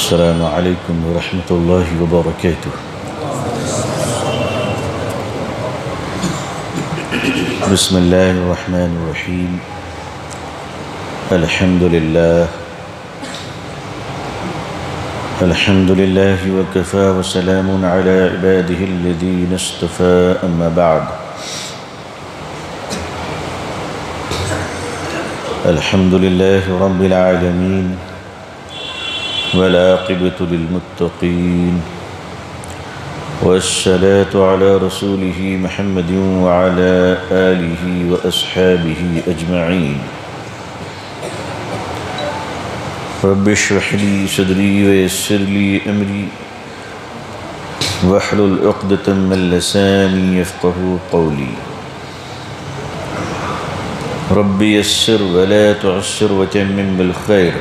السلام عليكم ورحمة الله وبركاته. بسم الله الرحمن الرحيم. الحمد لله وكفى وسلام على عباده الذين اصطفى أما بعد. الحمد لله رب العالمين والعاقبة للمتقين والصلاة على رسوله محمد وعلى آله وأصحابه أجمعين. رب اشرح لي صدري ويسر لي أمري واحلل عقدة من لساني يفقهوا قولي. رب يسر ولا تعسر وتمم بالخير.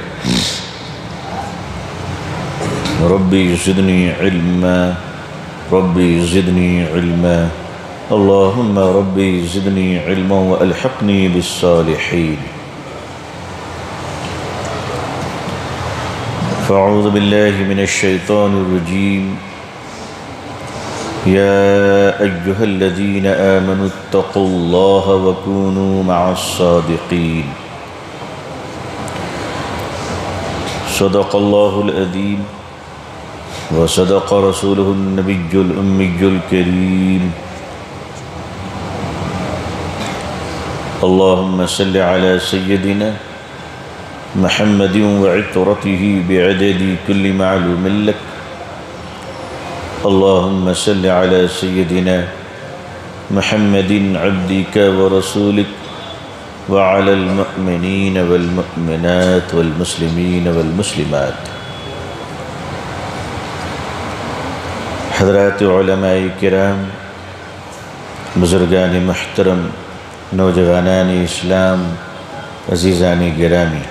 ربي زدني علما ربي زدني علما اللهم ربي زدني علما وألحقني بالصالحين. فأعوذ بالله من الشيطان الرجيم. يا أيها الذين آمنوا اتقوا الله وكونوا مع الصادقين. صدق الله العظيم وصدق رسوله النبي الأمي الكريم. اللهم صل على سيدنا محمد وعطرته بعدد كل معلوم لك. اللهم صل على سيدنا محمد عبدك ورسولك وعلى المؤمنين والمؤمنات والمسلمين والمسلمات. حضرات علماء کرام، بزرگان محترم، نوجوانان اسلام، عزیزان گرامی،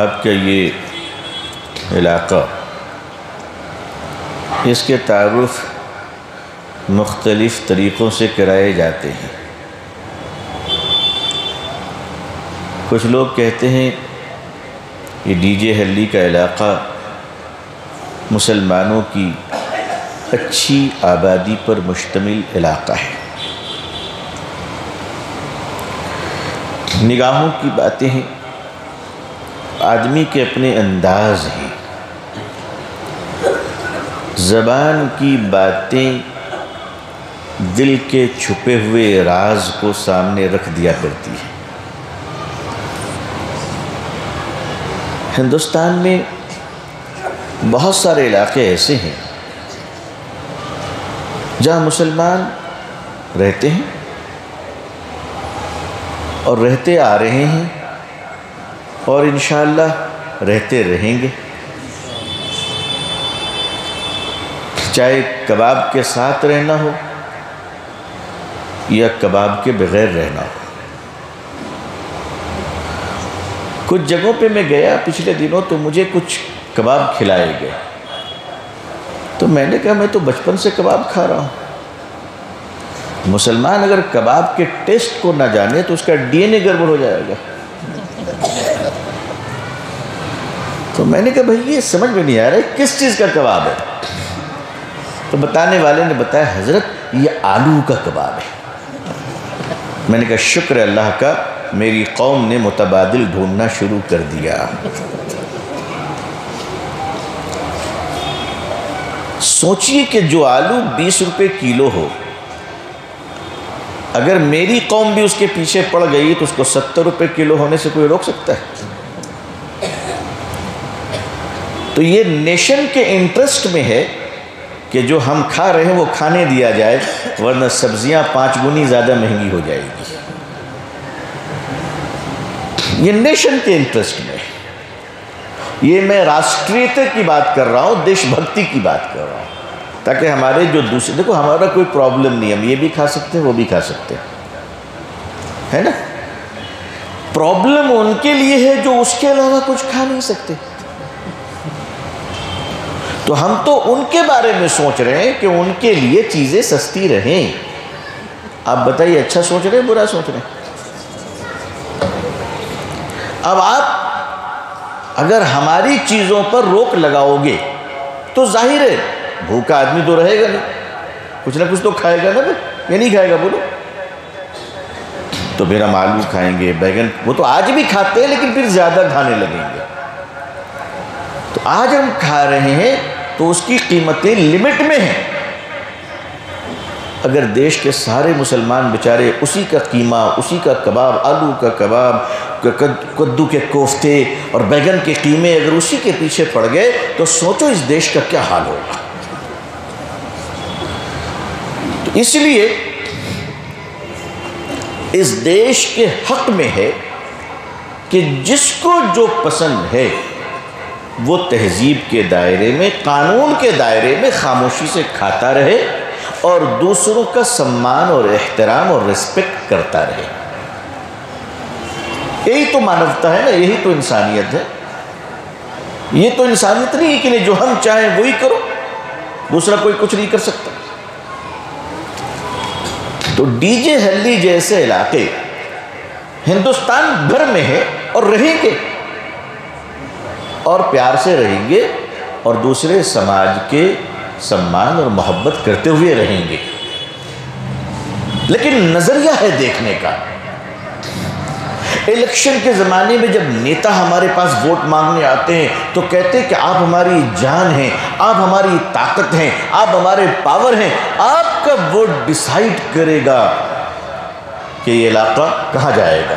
آپ کا یہ علاقہ، اس کے تعارف مختلف طریقوں سے کرائے جاتے ہیں. کچھ لوگ کہتے ہیں یہ ڈی جے ہلی کا علاقہ مسلمانوں کی اچھی آبادی پر مشتمل علاقہ ہے. نگاہوں کی باتیں ہیں، آدمی کے اپنے انداز ہیں، زبان کی باتیں دل کے چھپے ہوئے راز کو سامنے رکھ دیا کرتی ہے. ہندوستان میں بہت سارے علاقے ایسے ہیں جہاں مسلمان رہتے ہیں اور رہتے آ رہے ہیں اور انشاءاللہ رہتے رہیں گے، چاہے کباب کے ساتھ رہنا ہو یا کباب کے بغیر رہنا ہو. کچھ جگہوں پہ میں گیا پچھلے دنوں تو مجھے کچھ کباب کھلائے گئے تو میں نے کہا میں تو بچپن سے کباب کھا رہا ہوں. مسلمان اگر کباب کے ٹیسٹ کو نہ جانے تو اس کا ڈی این اے گڑبڑ ہو جائے گا. تو میں نے کہا بھائی یہ سمجھ میں نہیں آ رہا ہے کس چیز کا کباب ہے. تو بتانے والے نے بتایا حضرت یہ آلو کا کباب ہے. میں نے کہا شکر اللہ کا، میری قوم نے متبادل ڈھونڈنا شروع کر دیا. سوچئے کہ جو آلو 20 روپے کلو ہو، اگر میری قوم بھی اس کے پیچھے پڑ گئی تو اس کو 70 روپے کلو ہونے سے کوئی روک سکتا ہے؟ تو یہ نیشن کے انٹرسٹ میں ہے کہ جو ہم کھا رہے ہیں وہ کھانے دیا جائے، ورنہ سبزیاں 5 گنی زیادہ مہنگی ہو جائے گی. یہ نیشن کے انٹرسٹ میں، یہ میں راشٹریت کی بات کر رہا ہوں، دیش بھکتی کی بات کر رہا ہوں، تاکہ ہمارے جو دوسرے، دیکھو ہمارا کوئی پرابلم نہیں، ہم یہ بھی کھا سکتے ہیں وہ بھی کھا سکتے ہیں، ہے نا. پرابلم ان کے لیے ہے جو اس کے علاوہ کچھ کھا نہیں سکتے. تو ہم تو ان کے بارے میں سوچ رہے ہیں کہ ان کے لیے چیزیں سستی رہیں. آپ بتائیے اچھا سوچ رہے ہیں برا سوچ رہے ہیں؟ اب آپ اگر ہماری چیزوں پر روک لگاؤ گے تو ظاہر ہے بھوکا آدمی تو رہے گا نہیں، کچھ نہ کچھ تو کھائے گا نا، یا نہیں کھائے گا بولو؟ تو پھر ہم آلو کھائیں گے، بیگن، وہ تو آج بھی کھاتے ہیں لیکن پھر زیادہ کھانے لگیں گے۔ تو آج ہم کھا رہے ہیں تو اس کی قیمتیں لمٹ میں ہیں۔ اگر دیش کے سارے مسلمان بیچارے اسی کا قیمہ، اسی کا کباب، آلو کا کباب، کدو کے کوفتے اور بیگن کے قیمے اگر اسی کے پیچھے پڑ گئے تو سوچو اس دیش کا کیا حال ہوگا۔ تو اس لیے اس دیش کے حق میں ہے کہ جس کو جو پسند ہے وہ تہذیب کے دائرے میں، قانون کے دائرے میں خاموشی سے کھاتا رہے اور دوسروں کا سمان اور احترام اور ریسپیکٹ کرتا رہے۔ یہی تو مانوتا ہے نا، یہی تو انسانیت ہے۔ یہ تو انسانیت نہیں ہے کہ جو ہم چاہیں وہی کرو، دوسرا کوئی کچھ نہیں کر سکتا۔ تو ڈی جے ہلدی جیسے علاقے ہندوستان بھر میں ہے اور رہیں گے، اور پیار سے رہیں گے اور دوسرے سماج کے سمان اور محبت کرتے ہوئے رہیں گے۔ لیکن نظریہ ہے دیکھنے کا۔ الیکشن کے زمانے میں جب نیتا ہمارے پاس ووٹ مانگنے آتے ہیں تو کہتے ہیں کہ آپ ہماری جان ہیں، آپ ہماری طاقت ہیں، آپ ہمارے پاور ہیں، آپ کا ووٹ ڈیسائیڈ کرے گا کہ یہ علاقہ کہاں جائے گا۔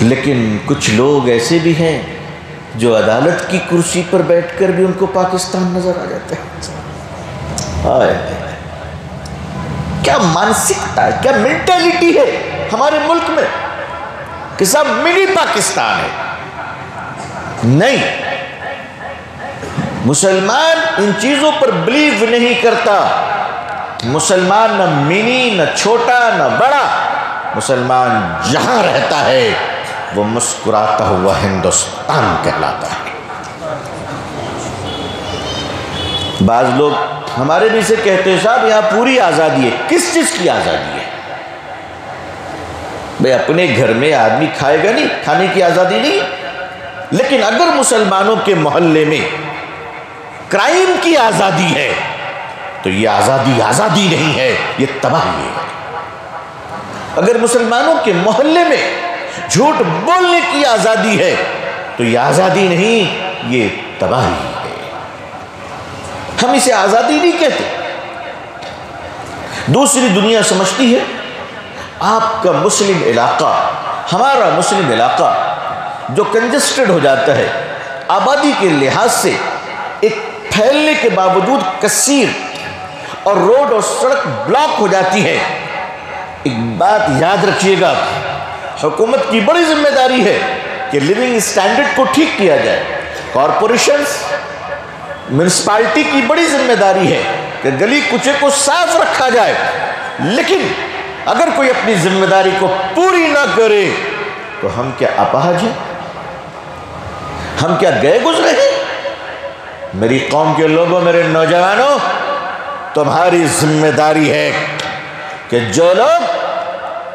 لیکن کچھ لوگ ایسے بھی ہیں جو عدالت کی کرسی پر بیٹھ کر بھی ان کو پاکستان نظر آ جاتا ہے۔ کیا مانسکتا ہے، کیا مینٹیلٹی ہے ہمارے ملک میں کہ سب منی پاکستان ہے۔ نہیں، مسلمان ان چیزوں پر بلیو نہیں کرتا۔ مسلمان نہ منی، نہ چھوٹا، نہ بڑا، مسلمان جہاں رہتا ہے وہ مسکراتا ہوا ہندوستان کہلاتا ہے۔ بعض لوگ ہمارے بھی سے کہتے ہیں صاحب یہاں پوری آزادی ہے۔ کس چیز کی آزادی ہے؟ بھئی اپنے گھر میں آدمی کھائے گا نہیں، کھانے کی آزادی نہیں، لیکن اگر مسلمانوں کے محلے میں کرائم کی آزادی ہے تو یہ آزادی نہیں ہے، یہ تباہی ہے۔ اگر مسلمانوں کے محلے میں جھوٹ بولنے کی آزادی ہے تو یہ آزادی نہیں، یہ تباہی ہے۔ ہم اسے آزادی نہیں کہتے۔ دوسری دنیا سمجھتی ہے آپ کا مسلم علاقہ، ہمارا مسلم علاقہ جو کنجسٹڈ ہو جاتا ہے، آبادی کے لحاظ سے ایک پھیلنے کے باوجود کثیر، اور روڈ اور سڑک بلاک ہو جاتی ہے۔ ایک بات یاد رکھیے گا، حکومت کی بڑی ذمہ داری ہے کہ لیونگ سٹینڈرڈ کو ٹھیک کیا جائے۔ کارپوریشنز، میونسپالٹی کی بڑی ذمہ داری ہے کہ گلی کوچے کو صاف رکھا جائے۔ لیکن اگر کوئی اپنی ذمہ داری کو پوری نہ کرے تو ہم کیا اپاہج ہیں؟ ہم کیا گئے گزرے ہیں؟ میری قوم کے لوگوں، میرے نوجوانوں، تمہاری ذمہ داری ہے کہ جو لوگ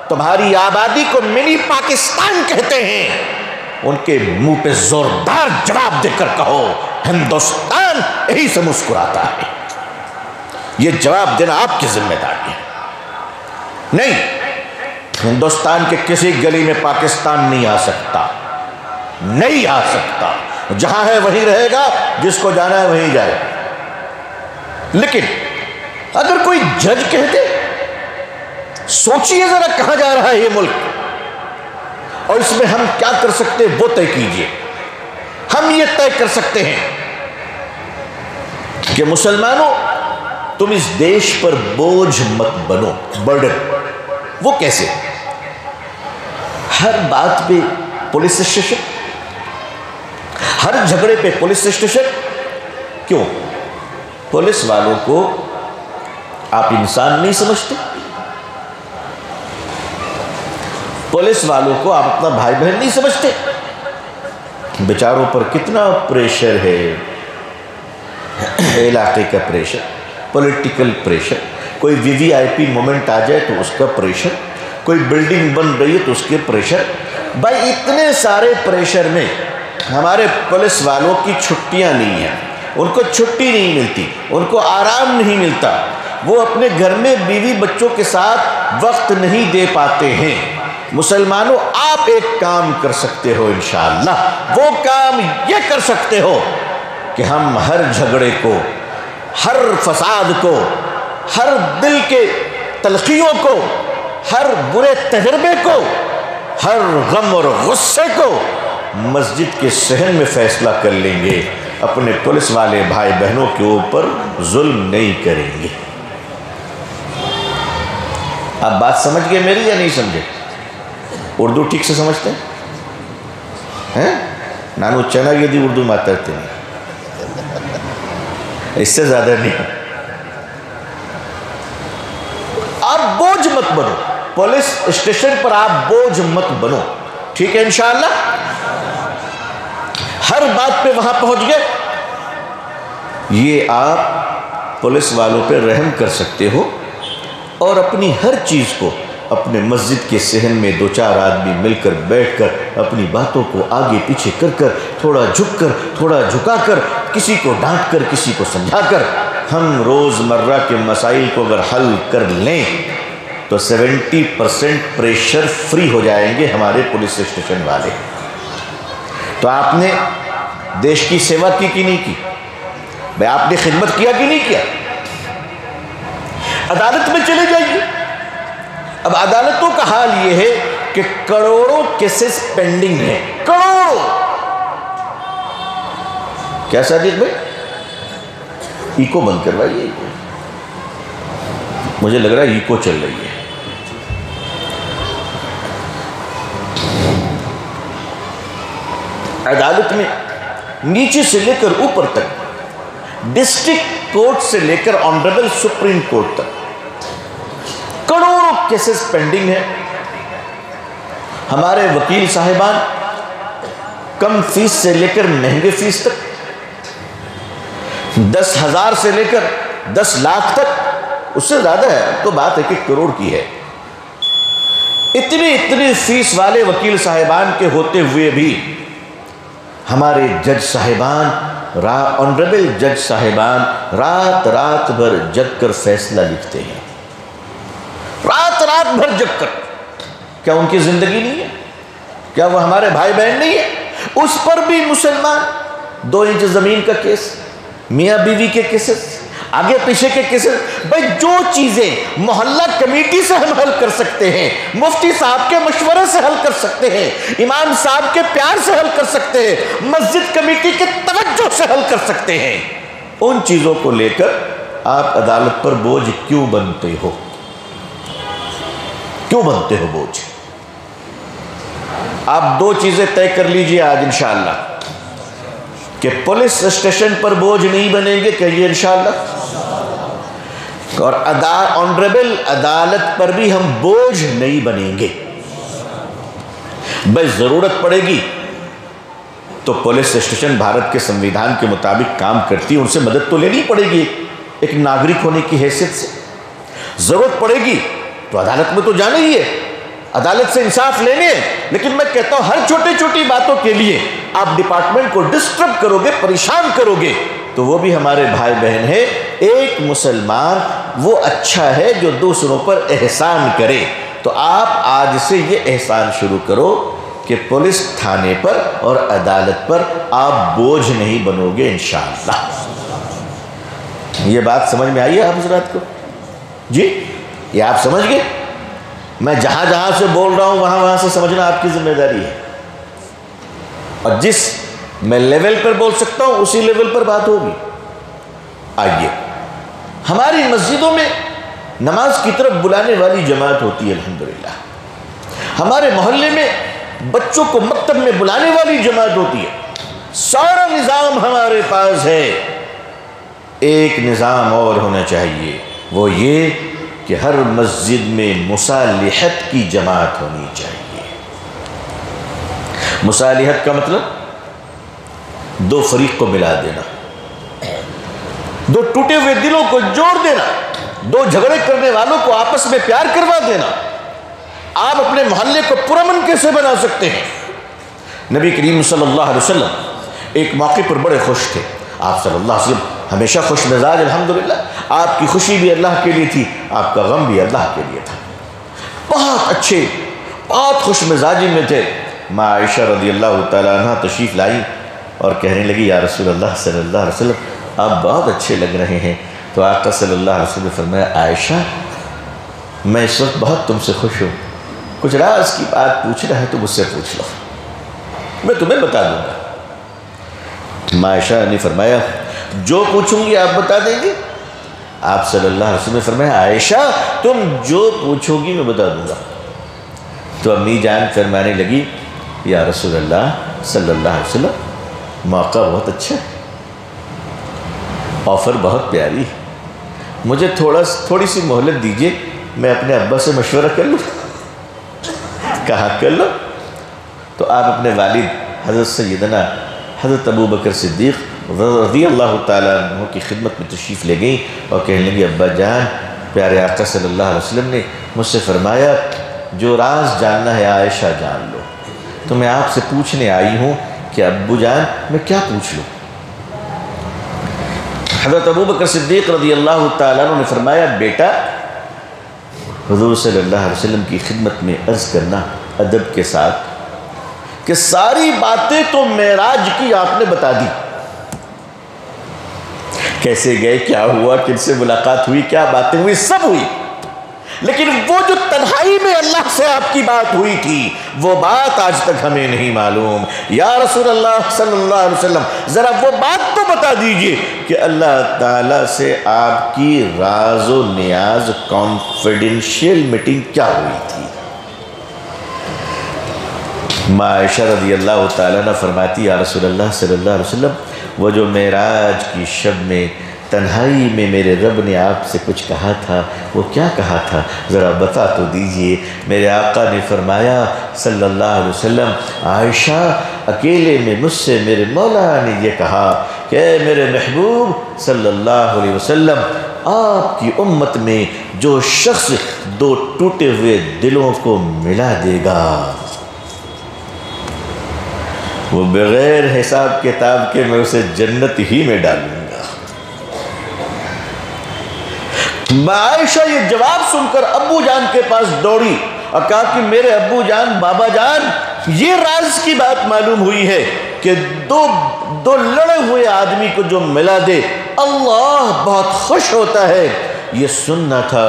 تمہاری آبادی کو منی پاکستان کہتے ہیں ان کے منہ پہ زوردار جواب دے کر کہو ہندوستان یہی سے مسکراتا ہے۔ یہ جواب دینا آپ کی ذمہ داری ہے۔ نہیں، ہندوستان کے کسی گلی میں پاکستان نہیں آ سکتا، نہیں آ سکتا۔ جہاں ہے وہیں رہے گا، جس کو جانا ہے وہیں جائے۔ لیکن اگر کوئی جج کہہ دے، سوچئے ذرا کہاں جا رہا ہے یہ ملک، اور اس میں ہم کیا کر سکتے وہ طے کیجئے۔ ہم یہ طے کر سکتے ہیں کہ مسلمانوں، تم اس دیش پر بوجھ مت بنو، برڈن۔ وہ کیسے؟ ہر بات پہ پولیس اسٹیشن، ہر جھگڑے پہ پولیس اسٹیشن۔ کیوں؟ پولیس والوں کو آپ انسان نہیں سمجھتے؟ پولیس والوں کو آپ اپنا بھائی بہن نہیں سمجھتے؟ بیچاروں پر کتنا پریشر ہے، علاقے کا پریشر، پولیٹیکل پریشر، کوئی وی آئی پی مومنٹ آ جائے تو اس کا پریشر، کوئی بلڈنگ بن رہی ہے تو اس کے پریشر، بھائی اتنے سارے پریشر میں ہمارے پولیس والوں کی چھٹیاں نہیں ہیں، ان کو چھٹی نہیں ملتی، ان کو آرام نہیں ملتا، وہ اپنے گھر میں بیوی بچوں کے ساتھ وقت نہیں دے پاتے ہیں۔ مسلمانوں، آپ ایک کام کر سکتے ہو انشاءاللہ، وہ کام یہ کر سکتے ہو کہ ہم ہر جھگڑے کو، ہر فساد کو، ہر دل کے تلخیوں کو، ہر برے تجربے کو، ہر غم اور غصے کو مسجد کے صحن میں فیصلہ کر لیں گے، اپنے پولیس والے بھائی بہنوں کے اوپر ظلم نہیں کریں گے۔ آپ بات سمجھ گئے میری یا نہیں سمجھے؟ اردو ٹھیک سے سمجھتے ہیں؟ نانو چنا یہ دی اردو ماترتے نہیں، اس سے زیادہ نہیں۔ آپ بوجھ مت بنو، پولیس اسٹیشن پر آپ بوجھ مت بنو، ٹھیک ہے انشاءاللہ؟ ہر بات پہ وہاں پہنچ گئے، یہ آپ پولیس والوں پہ رحم کر سکتے ہو، اور اپنی ہر چیز کو اپنے مسجد کے صحن میں دو چار آدمی مل کر بیٹھ کر اپنی باتوں کو آگے پیچھے کر کر، تھوڑا جھک کر تھوڑا جھکا کر، کسی کو ڈانٹ کر کسی کو سمجھا کر، ہم روز مرہ کے مسائل کو اگر حل کر لیں تو 70% پریشر فری ہو جائیں گے ہمارے پولیس اسٹیشن والے۔ تو آپ نے دیش کی سیوا کی کہ نہیں کی؟ بھائی آپ نے خدمت کیا کہ نہیں کیا؟ عدالت میں چلے جائیے۔ اب عدالتوں کا حال یہ ہے کہ کروڑوں کیسز پینڈنگ ہیں، کروڑوں۔ کیا صادق بھائی؟ ایکو بند کروائیے، مجھے لگ رہا ہے ایکو چل رہی ہے۔ عدالت میں نیچے سے لے کر اوپر تک، ڈسٹرکٹ کورٹ سے لے کر آنریبل سپریم کورٹ تک کروڑوں کیسز پینڈنگ ہیں۔ ہمارے وکیل صاحبان کم فیس سے لے کر مہنگے فیس تک، 10,000 سے لے کر 10 لاکھ تک، اس سے زیادہ ہے تو بات ہے کہ کروڑ کی ہے۔ اتنی فیس والے وکیل صاحبان کے ہوتے ہوئے بھی ہمارے جج صاحبان، آنریبل جج صاحبان رات بھر جگ کر فیصلہ لکھتے ہیں، رات بھر جگ کر۔ کیا ان کی زندگی نہیں ہے؟ کیا وہ ہمارے بھائی بہن نہیں ہے؟ اس پر بھی مسلمان 2 انچ زمین کا کیس، میاں بیوی کے کیسز، آگے پیچھے کے کیسز۔ بھائی جو چیزیں محلہ کمیٹی سے ہم حل کر سکتے ہیں، مفتی صاحب کے مشورے سے حل کر سکتے ہیں، امام صاحب کے پیار سے حل کر سکتے ہیں، مسجد کمیٹی کے توجہ سے حل کر سکتے ہیں، ان چیزوں کو لے کر آپ عدالت پر بوجھ کیوں بنتے ہو؟ کیوں بنتے ہو بوجھ؟ آپ 2 چیزیں طے کر لیجئے آج انشاءاللہ کہ پولیس اسٹیشن پر بوجھ نہیں بنیں گے، کہیے انشاءاللہ، اور آنریبل عدالت پر بھی ہم بوجھ نہیں بنیں گے۔ بس ضرورت پڑے گی تو پولیس اسٹیشن بھارت کے سنویدھان کے مطابق کام کرتی ہے، ان سے مدد تو لینی پڑے گی ایک ناگرک ہونے کی حیثیت سے۔ ضرورت پڑے گی تو عدالت میں تو جانا ہی ہے، عدالت سے انصاف لینے ہیں، لیکن میں کہتا ہوں ہر چھوٹی باتوں کے لیے آپ ڈپارٹمنٹ کو ڈسٹرب کرو گے، پریشان کرو گے، تو وہ بھی ہمارے بھائی بہن ہیں۔ ایک مسلمان وہ اچھا ہے جو دوسروں پر احسان کرے۔ تو آپ آج سے یہ احسان شروع کرو کہ پولیس تھانے پر اور عدالت پر آپ بوجھ نہیں بنو گے انشاءاللہ۔ یہ بات سمجھ میں آئی ہے آپ حضرات کو؟ جی یہ آپ سمجھ گئے؟ میں جہاں سے بول رہا ہوں وہاں سے سمجھنا آپ کی ذمہ داری ہے، اور جس میں لیول پر بول سکتا ہوں اسی لیول پر بات ہوگی۔ آئیے، ہماری مسجدوں میں نماز کی طرف بلانے والی جماعت ہوتی ہے الحمدللہ، ہمارے محلے میں بچوں کو مکتب میں بلانے والی جماعت ہوتی ہے، سارا نظام ہمارے پاس ہے۔ ایک نظام اور ہونا چاہیے، وہ یہ کہ ہر مسجد میں مصالحت کی جماعت ہونی چاہیے۔ مصالحت کا مطلب 2 فریق کو ملا دینا، 2 ٹوٹے ہوئے دلوں کو جوڑ دینا، 2 جھگڑے کرنے والوں کو آپس میں پیار کروا دینا۔ آپ اپنے محلے کو پرامن کیسے بنا سکتے ہیں؟ نبی کریم صلی اللہ علیہ وسلم ایک موقع پر بڑے خوش تھے. آپ صلی اللہ علیہ وسلم ہمیشہ خوش مزاج الحمدللہ. آپ کی خوشی بھی اللہ کے لیے تھی، آپ کا غم بھی اللہ کے لیے تھا. بہت اچھے، بہت خوش مزاجی میں تھے. ماں عائشہ رضی اللہ تعالیٰ عنہ تشریف لائی اور کہنے لگی یا رسول اللہ صلی اللہ علیہ وسلم آپ بہت اچھے لگ رہے ہیں. تو آقا صلی اللہ علیہ وسلم نے فرمایا عائشہ میں اس وقت بہت تم سے خوش ہوں، کچھ راز کی بات پوچھنا ہے تو مجھ سے پوچھ لو، میں تمہیں بتا دوں گا. ماں عائشہ نے فرمایا جو پوچھوں گی آپ بتا دیں گے؟ آپ صلی اللہ علیہ وسلم نے فرمایا عائشہ تم جو پوچھو گی میں بتا دوں گا. تو امی جان فرمانے لگی یا رسول اللہ صلی اللہ علیہ وسلم موقع بہت اچھا ہے، آفر بہت پیاری ہے، مجھے تھوڑی سی مہلت دیجئے، میں اپنے ابا سے مشورہ کر لوں. کہا کر لو. تو آپ اپنے والد حضرت سیدنا حضرت ابو بکر صدیق رضی اللہ تعالیٰ عنہ کی خدمت میں تشریف لے گئیں اور کہنے لگی ابا جان پیارے آقا صلی اللہ علیہ وسلم نے مجھ سے فرمایا جو راز جاننا ہے عائشہ جان لو، تو میں آپ سے پوچھنے آئی ہوں کہ ابو جان میں کیا پوچھ لوں؟ حضرت ابو بکر صدیق رضی اللہ تعالیٰ عنہ نے فرمایا بیٹا حضور صلی اللہ علیہ وسلم کی خدمت میں عرض کرنا ادب کے ساتھ کہ ساری باتیں تو معراج کی آپ نے بتا دی، کیسے گئے، کیا ہوا، کن سے ملاقات ہوئی، کیا باتیں ہوئی، سب ہوئی، لیکن وہ جو تنہائی میں اللہ سے آپ کی بات ہوئی تھی وہ بات آج تک ہمیں نہیں معلوم. یا رسول اللہ صلی اللہ علیہ وسلم ذرا وہ بات تو بتا دیجئے کہ اللہ تعالیٰ سے آپ کی راز و نیاز کانفیڈنشیل میٹنگ کیا ہوئی تھی. ماں عائشہ رضی اللہ تعالیٰ عنہ فرماتی یا رسول اللہ صلی اللہ علیہ وسلم وہ جو معراج کی شب میں تنہائی میں میرے رب نے آپ سے کچھ کہا تھا وہ کیا کہا تھا ذرا بتا تو دیجئے. میرے آقا نے فرمایا صلی اللہ علیہ وسلم عائشہ اکیلے میں مجھ سے میرے مولا نے یہ کہا کہ اے میرے محبوب صلی اللہ علیہ وسلم آپ کی امت میں جو شخص دو ٹوٹے ہوئے دلوں کو ملا دے گا وہ بغیر حساب کتاب کے میں اسے جنت ہی میں ڈالوں گا. عائشہ یہ جواب سن کر ابو جان کے پاس دوڑی اور کہا کہ میرے ابو جان بابا جان یہ راز کی بات معلوم ہوئی ہے کہ دو لڑے ہوئے آدمی کو جو ملا دے اللہ بہت خوش ہوتا ہے. یہ سننا تھا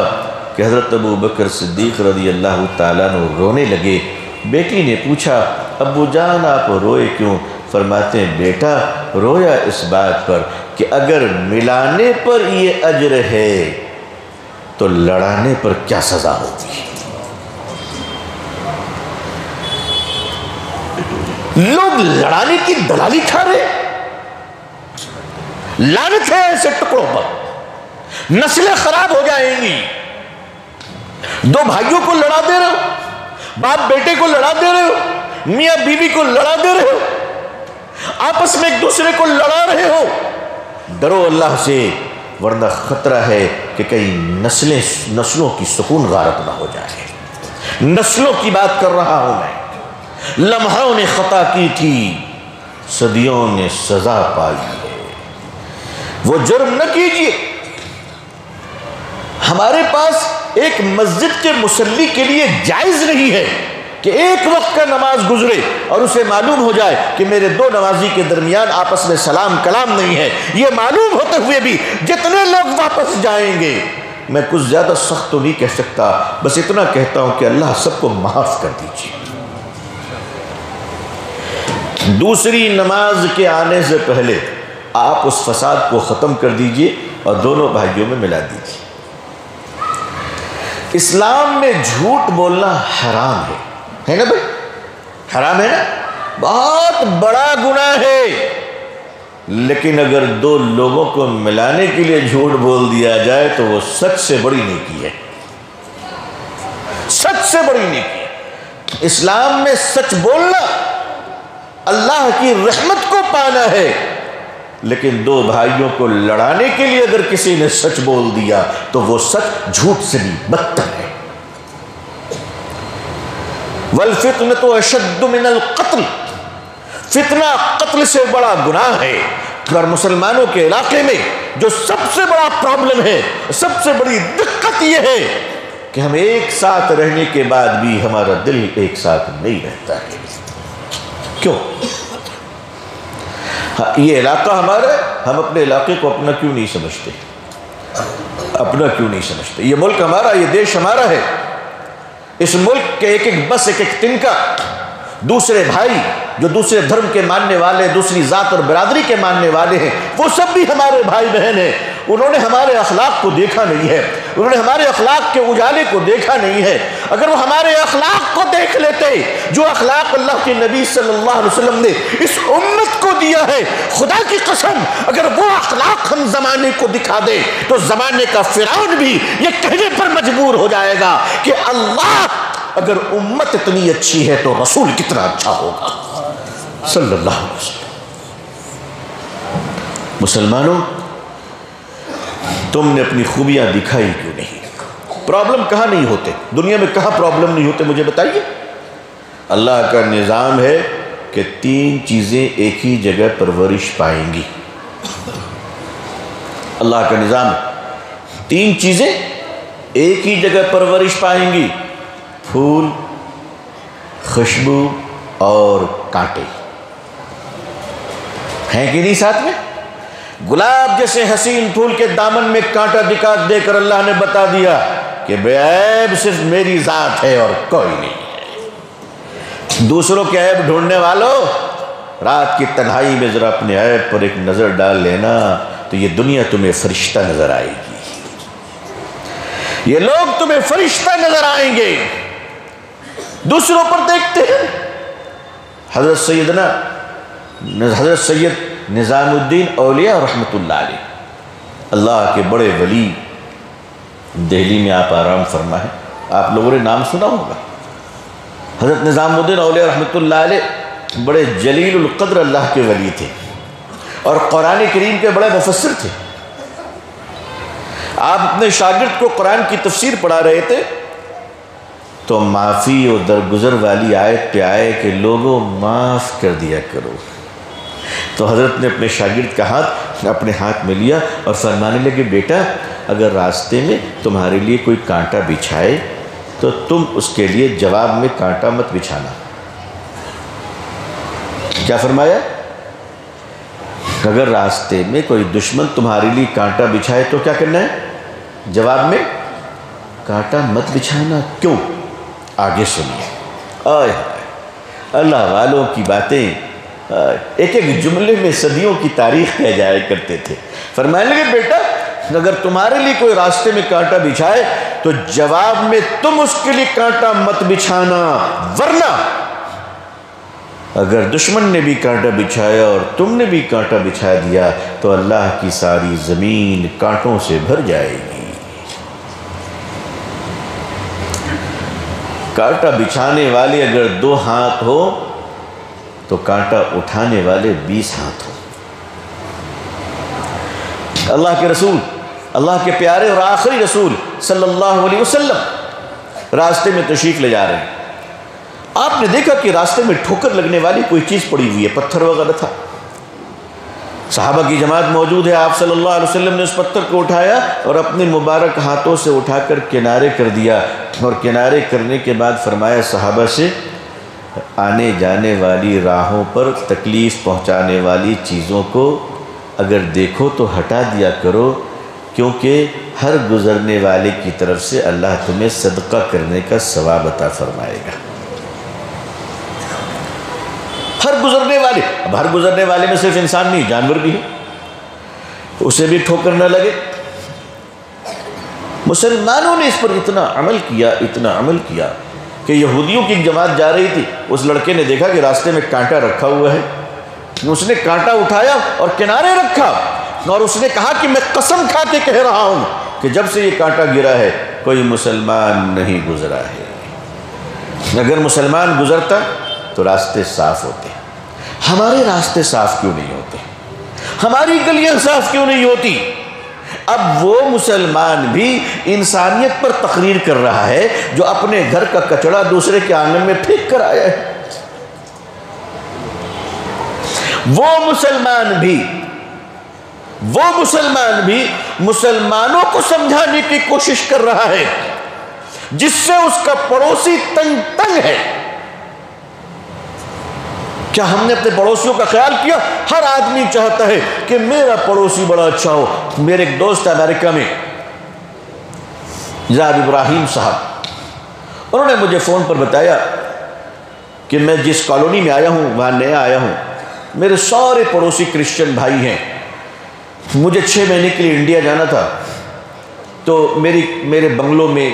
کہ حضرت ابو بکر صدیق رضی اللہ تعالیٰ عنہ رونے لگے. بیٹی نے پوچھا ابو جان آپ روئے کیوں؟ فرماتے ہیں بیٹا رویا اس بات پر کہ اگر ملانے پر یہ اجر ہے تو لڑانے پر کیا سزا ہوتی ہے. لوگ لڑانے کی دلالی کھا رہے، لعنت ہے ایسے ٹکڑوں پر، نسلیں خراب ہو جائیں گی. دو بھائیوں کو لڑا دے رہے ہو، باپ بیٹے کو لڑا دے رہے ہو، میاں بیوی کو لڑا دے رہے ہو، آپس میں ایک دوسرے کو لڑا رہے ہو. ڈرو اللہ سے ورنہ خطرہ ہے کہ کئی نسلوں کی سکون غارت نہ ہو جائے. نسلوں کی بات کر رہا ہوں میں. لمحوں نے خطا کی تھی صدیوں نے سزا پائی ہے، وہ جرم نہ کیجیے. ہمارے پاس ایک مسجد کے مصلی کے لیے جائز نہیں ہے کہ ایک وقت کا نماز گزرے اور اسے معلوم ہو جائے کہ میرے دو نمازی کے درمیان آپس میں سلام کلام نہیں ہے. یہ معلوم ہوتے ہوئے بھی جتنے لوگ واپس جائیں گے، میں کچھ زیادہ سخت تو نہیں کہہ سکتا، بس اتنا کہتا ہوں کہ اللہ سب کو معاف کر دیجیے. دوسری نماز کے آنے سے پہلے آپ اس فساد کو ختم کر دیجئے اور دونوں بھائیوں میں ملا دیجئے. اسلام میں جھوٹ بولنا حرام ہے نا بھائی؟ حرام ہے نا، بہت بڑا گناہ ہے. لیکن اگر دو لوگوں کو ملانے کے لیے جھوٹ بول دیا جائے تو وہ سچ سے بڑی نیکی ہے، سچ سے بڑی نیکی ہے. اسلام میں سچ بولنا اللہ کی رحمت کو پانا ہے، لیکن دو بھائیوں کو لڑانے کے لیے اگر کسی نے سچ بول دیا تو وہ سچ جھوٹ سے بھی بدتر ہے. والفتنۃ اشد من القتل، فتنہ قتل سے بڑا گناہ ہے۔ اور مسلمانوں کے علاقے میں جو سب سے بڑا پرابلم ہے، سب سے بڑی دقت یہ ہے کہ ہم ایک ساتھ رہنے کے بعد بھی ہمارا دل ایک ساتھ نہیں رہتا ہے۔ کیوں؟ یہ علاقہ ہمارا ہے، ہم اپنے علاقے کو اپنا کیوں نہیں سمجھتے؟ اپنا کیوں نہیں سمجھتے؟ یہ ملک ہمارا، یہ دیش ہمارا ہے۔ اس ملک کے ایک ایک بس، ایک ایک تنکا، دوسرے بھائی جو دوسرے دھرم کے ماننے والے، دوسری ذات اور برادری کے ماننے والے ہیں، وہ سب بھی ہمارے بھائی بہن ہیں۔ انہوں نے ہمارے اخلاق کو دیکھا نہیں ہے، انہوں نے ہمارے اخلاق کے اجالے کو دیکھا نہیں ہے۔ اگر وہ ہمارے اخلاق کو دیکھ لیتے، جو اخلاق اللہ کے نبی صلی اللہ علیہ وسلم نے اس امت کو دیا ہے، خدا کی قسم اگر وہ اخلاق ہم زمانے کو دکھا دے تو زمانے کا فرعون بھی یہ کہنے پر مجبور ہو جائے گا کہ اللہ اگر امت اتنی اچھی ہے تو رسول کتنا اچھا ہوگا صلی اللہ علیہ وسلم۔ مسلمانوں، تم نے اپنی خوبیاں دکھائی کیوں نہیں؟ پرابلم کہاں نہیں ہوتے؟ دنیا میں کہاں پرابلم نہیں ہوتے؟ مجھے بتائیے۔ اللہ کا نظام ہے کہ 3 چیزیں ایک ہی جگہ پرورش پائیں گی۔ اللہ کا نظام ہے 3 چیزیں ایک ہی جگہ پرورش پائیں گی: پھول، خوشبو اور کانٹے۔ ہیں کہ نہیں ساتھ میں؟ گلاب جیسے حسین پھول کے دامن میں کانٹا دکھا دے کر اللہ نے بتا دیا کہ بے عیب صرف میری ذات ہے اور کوئی نہیں ہے۔ دوسروں کے عیب ڈھونڈنے والوں، رات کی تنہائی میں ذرا اپنے عیب پر ایک نظر ڈال لینا تو یہ دنیا تمہیں فرشتہ نظر آئے گی، یہ لوگ تمہیں فرشتہ نظر آئیں گے۔ دوسروں پر دیکھتے ہیں۔ حضرت سید نظام الدین اولیاء رحمۃ اللہ علیہ، اللہ کے بڑے ولی، دہلی میں آپ آرام فرما ہے، آپ لوگوں نے نام سنا ہوگا۔ حضرت نظام الدین اولیاء رحمۃ اللہ علیہ بڑے جلیل القدر اللہ کے ولی تھے اور قرآن کریم کے بڑے مفسر تھے۔ آپ اپنے شاگرد کو قرآن کی تفسیر پڑھا رہے تھے تو معافی اور درگزر والی آیت پہ آئے کہ لوگوں معاف کر دیا کرو، تو حضرت نے اپنے شاگرد کا ہاتھ اپنے ہاتھ میں لیا اور فرمانے لگے، بیٹا اگر راستے میں تمہارے لیے کوئی کانٹا بچھائے تو تم اس کے لیے جواب میں کانٹا مت بچھانا۔ کیا فرمایا؟ اگر راستے میں کوئی دشمن تمہارے لیے کانٹا بچھائے تو کیا کرنا ہے؟ جواب میں کانٹا مت بچھانا۔ کیوں؟ آگے سنیے۔ آئے اللہ والوں کی باتیں ایک ایک جملے میں صدیوں کی تاریخ کہہ جایا کرتے تھے۔ فرمانے لگے، بیٹا اگر تمہارے لیے کوئی راستے میں کانٹا بچھائے تو جواب میں تم اس کے لیے کانٹا مت بچھانا، ورنہ اگر دشمن نے بھی کانٹا بچھایا اور تم نے بھی کانٹا بچھا دیا تو اللہ کی ساری زمین کانٹوں سے بھر جائے گی۔ کانٹا بچھانے والے اگر 2 ہاتھ ہو تو کانٹا اٹھانے والے 20 ہاتھ ہو۔ اللہ کے رسول، اللہ کے پیارے اور آخری رسول صلی اللہ علیہ وسلم راستے میں تشریف لے جا رہے ہیں۔ آپ نے دیکھا کہ راستے میں ٹھوکر لگنے والی کوئی چیز پڑی ہوئی ہے، پتھر وغیرہ تھا۔ صحابہ کی جماعت موجود ہے، آپ صلی اللہ علیہ وسلم نے اس پتھر کو اٹھایا اور اپنے مبارک ہاتھوں سے اٹھا کر کنارے کر دیا، اور کنارے کرنے کے بعد فرمایا صحابہ سے، آنے جانے والی راہوں پر تکلیف پہنچانے والی چیزوں کو اگر دیکھو تو ہٹا دیا کرو، کیونکہ ہر گزرنے والے کی طرف سے اللہ تمہیں صدقہ کرنے کا ثواب عطا فرمائے گا۔ ہر گزرنے والے، اب ہر گزرنے والے میں صرف انسان نہیں، جانور بھی ہے، اسے بھی ٹھوکر نہ لگے۔ مسلمانوں نے اس پر اتنا عمل کیا کہ یہودیوں کی ایک جماعت جا رہی تھی، اس لڑکے نے دیکھا کہ راستے میں کانٹا رکھا ہوا ہے، اس نے کانٹا اٹھایا اور کنارے رکھا، اور اس نے کہا کہ میں قسم کھا کے کہہ رہا ہوں کہ جب سے یہ کانٹا گرا ہے کوئی مسلمان نہیں گزرا ہے۔ اگر مسلمان گزرتا تو راستے صاف ہوتے۔ ہمارے راستے صاف کیوں نہیں ہوتے؟ ہماری گلیاں صاف کیوں نہیں ہوتی؟ اب وہ مسلمان بھی انسانیت پر تقریر کر رہا ہے جو اپنے گھر کا کچڑا دوسرے کے آنگن میں پھینک کر آیا ہے۔ وہ مسلمان بھی مسلمانوں کو سمجھانے کی کوشش کر رہا ہے جس سے اس کا پڑوسی تنگ ہے۔ کیا ہم نے اپنے پڑوسیوں کا خیال کیا؟ ہر آدمی چاہتا ہے کہ میرا پڑوسی بڑا اچھا ہو۔ میرے ایک دوست امریکہ میں، جناب ابراہیم صاحب، انہوں نے مجھے فون پر بتایا کہ میں جس کالونی میں آیا ہوں وہاں نیا آیا ہوں، میرے سارے پڑوسی کرسچن بھائی ہیں۔ مجھے 6 مہینے کے لیے انڈیا جانا تھا، تو میرے بنگلوں میں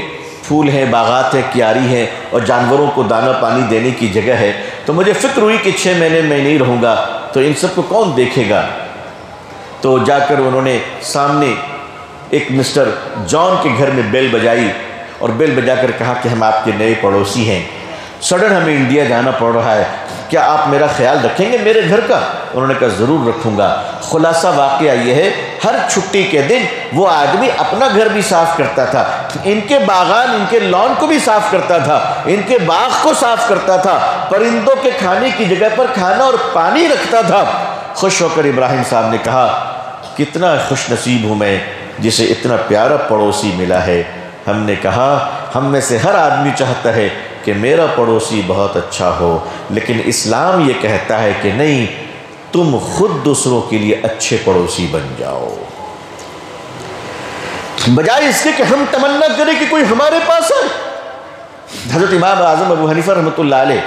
پھول ہیں، باغات ہیں، کیاری ہیں اور جانوروں کو دانہ پانی دینے کی جگہ ہے۔ تو مجھے فکر ہوئی کہ 6 مہینے میں نہیں رہوں گا تو ان سب کو کون دیکھے گا۔ تو جا کر انہوں نے سامنے ایک مسٹر جان کے گھر میں بیل بجائی اور بیل بجا کر کہا کہ ہم آپ کے نئے پڑوسی ہیں، سڈن ہمیں انڈیا جانا پڑ رہا ہے، کیا آپ میرا خیال رکھیں گے میرے گھر کا؟ انہوں نے کہا ضرور رکھوں گا۔ خلاصہ واقعہ یہ ہے، ہر چھٹی کے دن وہ آدمی اپنا گھر بھی صاف کرتا تھا، ان کے باغان، ان کے لان کو بھی صاف کرتا تھا، ان کے باغ کو صاف کرتا تھا، پرندوں کے کھانے کی جگہ پر کھانا اور پانی رکھتا تھا۔ خوش ہو کر ابراہیم صاحب نے کہا کتنا خوش نصیب ہوں میں جسے اتنا پیارا پڑوسی ملا ہے۔ ہم نے کہا ہم میں سے ہر آدمی چاہتا ہے کہ میرا پڑوسی بہت اچھا ہو، لیکن اسلام یہ کہتا ہے کہ نہیں، تم خود دوسروں کے لیے اچھے پڑوسی بن جاؤ، بجائے اس کے کہ ہم تمنا کریں کہ کوئی ہمارے پاس ہے۔ حضرت امام اعظم ابو حنیفہ رحمۃ اللہ علیہ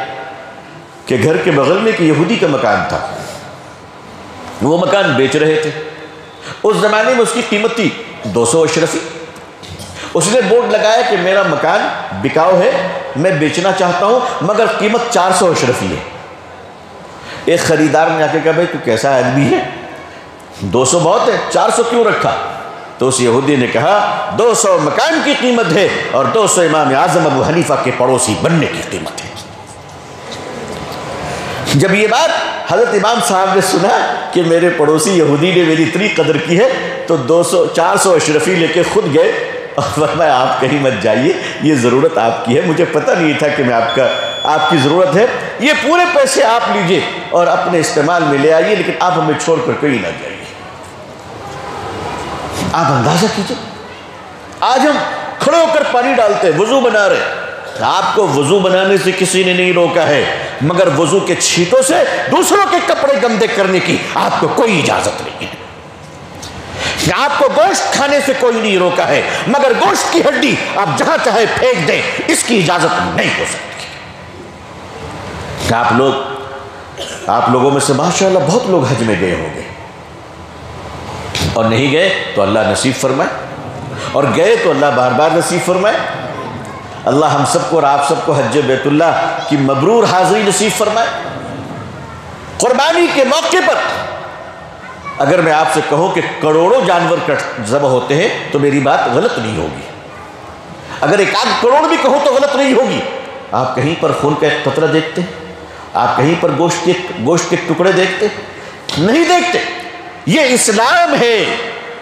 کے گھر کے بغل میں ایک یہودی کا مکان تھا، وہ مکان بیچ رہے تھے۔ اس زمانے میں اس کی قیمت تھی 200 اشرفی۔ اس نے بورڈ لگایا کہ میرا مکان بکاؤ ہے، میں بیچنا چاہتا ہوں مگر قیمت 400 اشرفی ہے۔ ایک خریدار نے آ کے کہا بھائی تو کیسا آدمی ہے، 200 بہت ہے، 400 کیوں رکھا؟ تو اس یہودی نے کہا 200 مکان کی قیمت ہے اور 200 امام اعظم ابو حنیفہ کے پڑوسی بننے کی قیمت ہے۔ جب یہ بات حضرت امام صاحب نے سنا کہ میرے پڑوسی یہودی نے میری اتنی قدر کی ہے، تو 400 اشرفی لے کے خود گئے اور فرمایا آپ کہیں مت جائیے، یہ ضرورت آپ کی ہے، مجھے پتہ نہیں تھا کہ آپ کی ضرورت ہے، یہ پورے پیسے آپ لیجئے اور اپنے استعمال میں لے آئیے، لیکن آپ ہمیں چھوڑ کر کہیں نہ جائیے۔ آپ اندازہ کیجئے، آج ہم کھڑے ہو کر پانی ڈالتے ہیں، وضو بنا رہے، آپ کو وضو بنانے سے کسی نے نہیں روکا ہے، مگر وضو کے چھینٹوں سے دوسروں کے کپڑے گندے کرنے کی آپ کو کوئی اجازت نہیں ہے۔ آپ کو گوشت کھانے سے کوئی نہیں روکا ہے، مگر گوشت کی ہڈی آپ جہاں چاہے پھینک دیں، اس کی اجازت نہیں ہو سکتی۔ آپ لوگوں میں سے ماشاءاللہ بہت لوگ حج میں گئے ہوں گے، اور نہیں گئے تو اللہ نصیب فرمائے، اور گئے تو اللہ بار بار نصیب فرمائے۔ اللہ ہم سب کو اور آپ سب کو حج بیت اللہ کی مبرور حاضری نصیب فرمائے۔ قربانی کے موقع پر اگر میں آپ سے کہوں کہ کروڑوں جانور ذبح ہوتے ہیں تو میری بات غلط نہیں ہوگی، اگر 1 کروڑ بھی کہوں تو غلط نہیں ہوگی۔ آپ کہیں پر خون کا ایک قطرہ دیکھتے ہیں؟ آپ کہیں پر گوشت کے ٹکڑے دیکھتے؟ نہیں دیکھتے۔ یہ اسلام ہے،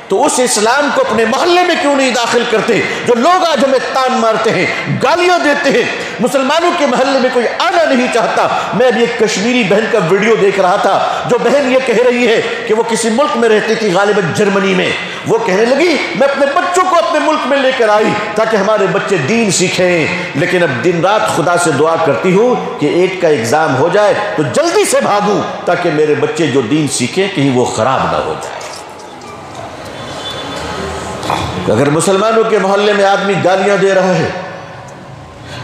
تو اس اسلام کو اپنے محلے میں کیوں نہیں داخل کرتے؟ جو لوگ آج ہمیں تان مارتے ہیں، گالیاں دیتے ہیں، مسلمانوں کے محلے میں کوئی آنا نہیں چاہتا۔ میں ابھی ایک کشمیری بہن کا ویڈیو دیکھ رہا تھا، جو بہن یہ کہہ رہی ہے کہ وہ کسی ملک میں رہتی تھی، غالباً جرمنی میں، وہ کہنے لگی میں اپنے بچوں کو اپنے ملک میں لے کر آئی تاکہ ہمارے بچے دین سیکھیں، لیکن اب دن رات خدا سے دعا کرتی ہوں کہ 8 کا ایگزام ہو جائے تو جلدی سے بھاگوں تاکہ میرے بچے جو دین سیکھیں کہیں وہ خراب نہ ہو جائے۔ اگر مسلمانوں کے محلے میں آدمی گالیاں دے رہا ہے،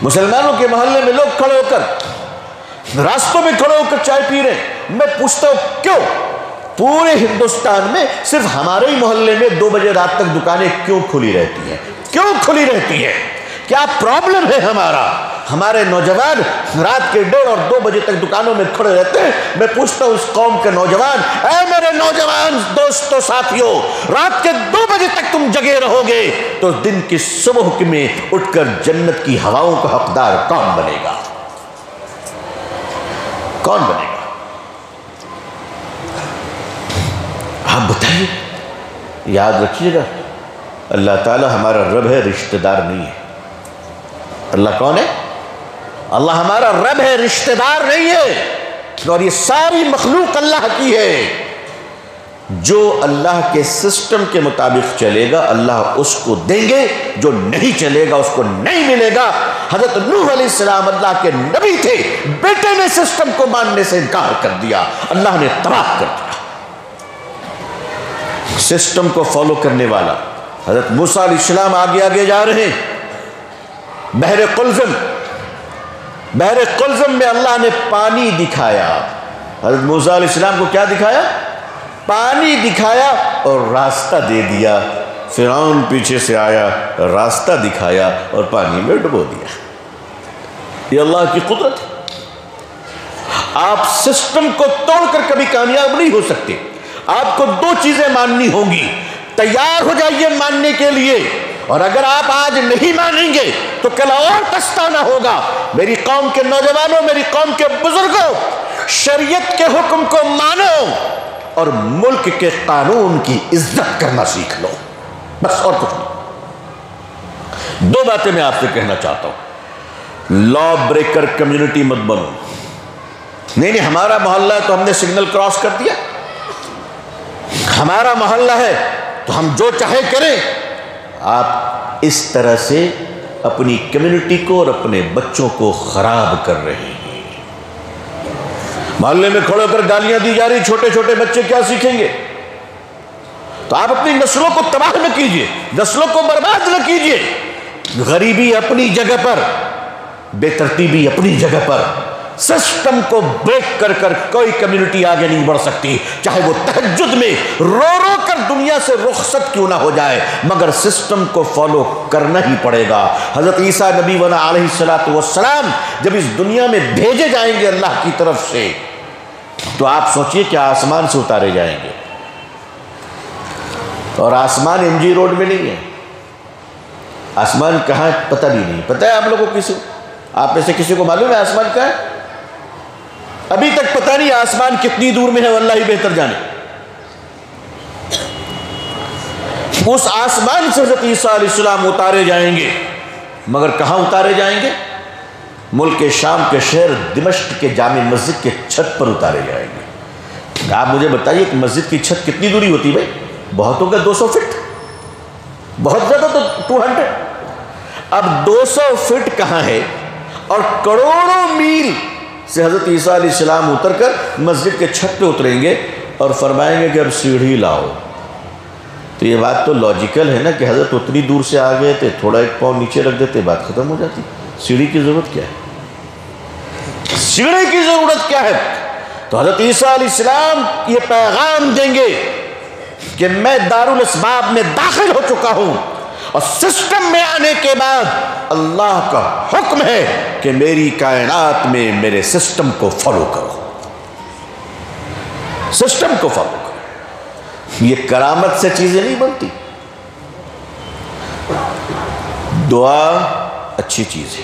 مسلمانوں کے محلے میں لوگ کھڑے ہو کر راستوں میں کھڑے ہو کر چائے پی رہے ہیں، میں پوچھتا ہوں کیوں؟ پورے ہندوستان میں صرف ہمارے ہی محلے میں 2 بجے رات تک دکانیں کیوں کھلی رہتی ہیں؟ کیوں کھلی رہتی ہے؟ کیا پرابلم ہے ہمارا؟ ہمارے نوجوان رات کے 1:30 اور 2 بجے تک دکانوں میں کھڑے رہتے ہیں۔ میں پوچھتا ہوں اس قوم کے نوجوان، اے میرے نوجوان دوستوں ساتھیوں، رات کے 2 بجے تک تم جگے رہو گے تو دن کی صبح میں اٹھ کر جنت کی ہواؤں کا حقدار کون بنے گا؟ کون بنے گا؟ آپ بتائیے، یاد رکھیے گا اللہ تعالیٰ ہمارا رب ہے، رشتہ دار نہیں ہے۔ اللہ کون ہے؟ اللہ ہمارا رب ہے، رشتہ دار نہیں ہے۔ اور یہ ساری مخلوق اللہ کی ہے۔ جو اللہ کے سسٹم کے مطابق چلے گا اللہ اس کو دیں گے، جو نہیں چلے گا اس کو نہیں ملے گا۔ حضرت نوح علیہ السلام اللہ کے نبی تھے، بیٹے نے سسٹم کو ماننے سے انکار کر دیا، اللہ نے تباہ کر دیا۔ سسٹم کو فالو کرنے والا حضرت موسیٰ علیہ السلام آگے آگے جا رہے ہیں، بحر قلزم میں اللہ نے پانی دکھایا۔ حضرت موسیٰ علیہ السلام کو کیا دکھایا؟ پانی دکھایا اور راستہ دے دیا۔ فرعون پیچھے سے آیا، راستہ دکھایا اور پانی میں ڈبو دیا۔ یہ اللہ کی قدرت ہے۔ آپ سسٹم کو توڑ کر کبھی کامیاب نہیں ہو سکتے۔ آپ کو دو چیزیں ماننی ہوں گی، تیار ہو جائیے ماننے کے لیے، اور اگر آپ آج نہیں مانیں گے تو کل اور پچھتانا ہوگا۔ میری قوم کے نوجوانوں، میری قوم کے بزرگوں، شریعت کے حکم کو مانو اور ملک کے قانون کی عزت کرنا سیکھ لو، بس اور کچھ نہیں۔ دو باتیں میں آپ سے کہنا چاہتا ہوں۔ لا بریکر کمیونٹی مت بنو۔ نہیں ہمارا محلہ ہے تو ہم نے سگنل کراس کر دیا، ہمارا محلہ ہے تو ہم جو چاہے کریں۔ آپ اس طرح سے اپنی کمیونٹی کو اور اپنے بچوں کو خراب کر رہے ہیں۔ محلے میں کھڑے ہو کر گالیاں دی جا رہی، چھوٹے چھوٹے بچے کیا سیکھیں گے؟ تو آپ اپنی نسلوں کو تباہ نہ کیجیے، نسلوں کو برباد نہ کیجیے۔ غریبی اپنی جگہ پر، بے ترتیبی اپنی جگہ پر، سسٹم کو بریک کر کر کوئی کمیونٹی آگے نہیں بڑھ سکتی، چاہے وہ تہجد میں رو رو کر دنیا سے رخصت کیوں نہ ہو جائے، مگر سسٹم کو فالو کرنا ہی پڑے گا۔ حضرت عیسیٰ نبی ونا علیہ السلام جب اس دنیا میں بھیجے جائیں گے اللہ کی طرف سے، تو آپ سوچئے کہ آسمان سے اتارے جائیں گے، اور آسمان ایم جی روڈ میں نہیں ہے۔ آسمان کہاں ہے پتہ بھی نہیں۔ پتہ ہے آپ لوگوں کو؟ آپ میں سے کسی کو معلوم ہے آسمان کہاں ہے؟ ابھی تک پتہ نہیں آسمان کتنی دور میں ہے، واللہ ہی بہتر جانے۔ اس آسمان سے حضرت عیسیٰ علیہ السلام اتارے جائیں گے، مگر کہاں اتارے جائیں گے؟ ملک شام کے شہر دمشق کے جامع مسجد کے چھت پر اتارے جائیں گے۔ آپ مجھے بتائیے کہ مسجد کی چھت کتنی دوری ہوتی بھائی؟ بہت ہوگا 200 فٹ، بہت زیادہ تو 200۔ اب 200 فٹ کہاں ہے، اور کروڑوں میل سے حضرت عیسیٰ علیہ السلام اتر کر مسجد کے چھت پہ اتریں گے اور فرمائیں گے کہ اب سیڑھی لاؤ۔ تو یہ بات تو لاجیکل ہے نا کہ حضرت اتنی دور سے آ گئے تھے، تھوڑا ایک پاؤں نیچے رکھ دیتے، بات ختم ہو جاتی۔ سیڑھی کی ضرورت کیا ہے؟ سیڑھی کی ضرورت کیا ہے؟ تو حضرت عیسیٰ علیہ السلام یہ پیغام دیں گے کہ میں دارالاسباب میں داخل ہو چکا ہوں، اور سسٹم میں آنے کے بعد اللہ کا حکم ہے کہ میری کائنات میں میرے سسٹم کو فالو کرو، سسٹم کو فالو کرو۔ یہ کرامت سے چیزیں نہیں بنتی۔ دعا اچھی چیز ہے،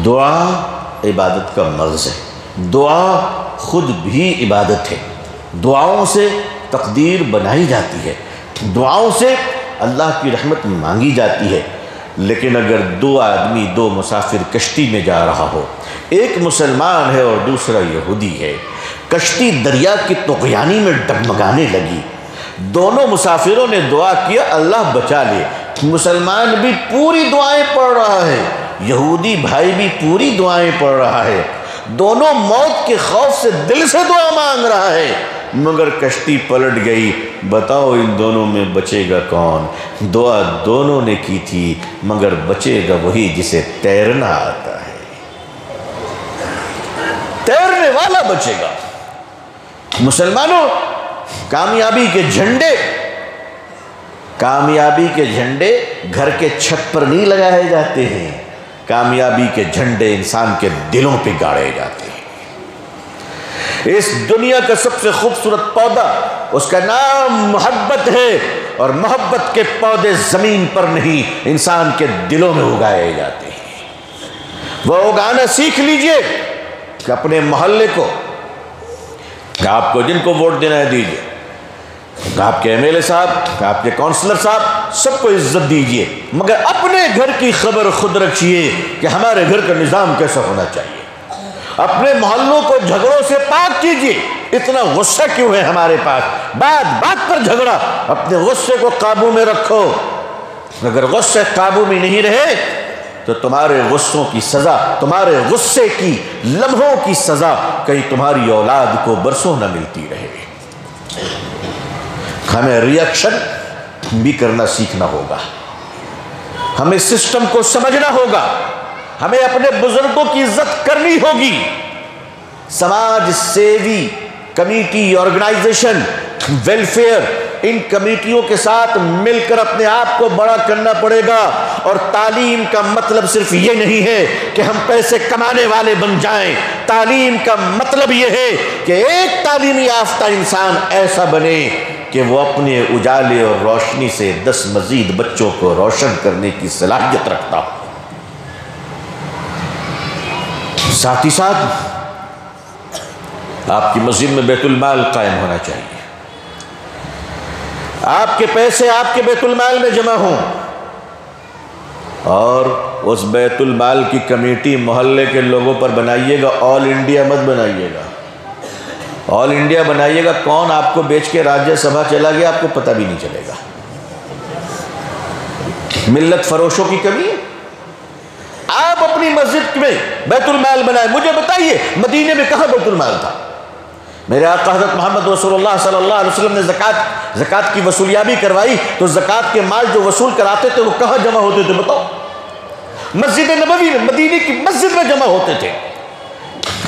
دعا عبادت کا مرض ہے، دعا خود بھی عبادت ہے۔ دعاؤں سے تقدیر بنائی جاتی ہے، دعاؤں سے اللہ کی رحمت مانگی جاتی ہے۔ لیکن اگر دو آدمی، دو مسافر کشتی میں جا رہا ہو، ایک مسلمان ہے اور دوسرا یہودی ہے، کشتی دریا کی طغیانی میں ڈگمگانے لگی، دونوں مسافروں نے دعا کیا اللہ بچا لے، مسلمان بھی پوری دعائیں پڑھ رہا ہے، یہودی بھائی بھی پوری دعائیں پڑھ رہا ہے، دونوں موت کے خوف سے دل سے دعا مانگ رہا ہے، مگر کشتی پلٹ گئی۔ بتاؤ ان دونوں میں بچے گا کون؟ دعا دونوں نے کی تھی، مگر بچے گا وہی جسے تیرنا آتا ہے، تیرنے والا بچے گا۔ مسلمانوں، کامیابی کے جھنڈے گھر کے چھت پر نہیں لگائے جاتے ہیں، کامیابی کے جھنڈے انسان کے دلوں پہ گاڑے جاتے ہیں۔ اس دنیا کا سب سے خوبصورت پودا، اس کا نام محبت ہے، اور محبت کے پودے زمین پر نہیں انسان کے دلوں میں اگائے جاتے ہیں۔ وہ اگانا سیکھ لیجئے کہ اپنے محلے کو، کہ آپ کو جن کو ووٹ دینا ہے دیجئے، آپ کے MLA صاحب، آپ کے کونسلر صاحب، سب کو عزت دیجئے، مگر اپنے گھر کی خبر خود رکھیے کہ ہمارے گھر کا نظام کیسا ہونا چاہیے۔ اپنے محلوں کو جھگڑوں سے پاک کیجئے۔ اتنا غصہ کیوں ہے ہمارے پاس؟ بات بات پر جھگڑا۔ اپنے غصے کو قابو میں رکھو۔ اگر غصے قابو میں نہیں رہے تو تمہارے غصوں کی سزا، تمہارے غصے کی لمحوں کی سزا کہیں تمہاری اولاد کو برسوں نہ ملتی رہے۔ ہمیں ریئیکشن بھی کرنا سیکھنا ہوگا، ہمیں سسٹم کو سمجھنا ہوگا، ہمیں اپنے بزرگوں کی عزت کرنی ہوگی۔ سماج سیوی کمیٹی، آرگنائزیشن، ویلفیئر، ان کمیٹیوں کے ساتھ مل کر اپنے آپ کو بڑا کرنا پڑے گا۔ اور تعلیم کا مطلب صرف یہ نہیں ہے کہ ہم پیسے کمانے والے بن جائیں، تعلیم کا مطلب یہ ہے کہ ایک تعلیمی یافتہ انسان ایسا بنے کہ وہ اپنے اجالے اور روشنی سے 10 مزید بچوں کو روشن کرنے کی صلاحیت رکھتا ہو۔ ساتھ ہی ساتھ آپ کی مسجد میں بیت المال قائم ہونا چاہیے، آپ کے پیسے آپ کے بیت المال میں جمع ہوں، اور اس بیت المال کی کمیٹی محلے کے لوگوں پر بنائیے گا، آل انڈیا مت بنائیے گا۔ آل انڈیا بنائیے گا، کون آپ کو بیچ کے راجیہ سبھا چلا گیا آپ کو پتہ بھی نہیں چلے گا۔ ملت فروشوں کی کمی ہے۔ آپ اپنی مسجد میں بیت المال بنائیں۔ مجھے بتائیے مدینے میں کہاں بیت المال تھا؟ میرے آقا حضرت محمد رسول اللہ صلی اللہ علیہ وسلم نے زکوٰۃ کی وصولیابی کروائی تو زکوٰۃ کے مال جو وصول کراتے تھے وہ کہاں جمع ہوتے تھے بتاؤ؟ مسجد نبوی میں، مدینے کی مسجد میں جمع ہوتے تھے۔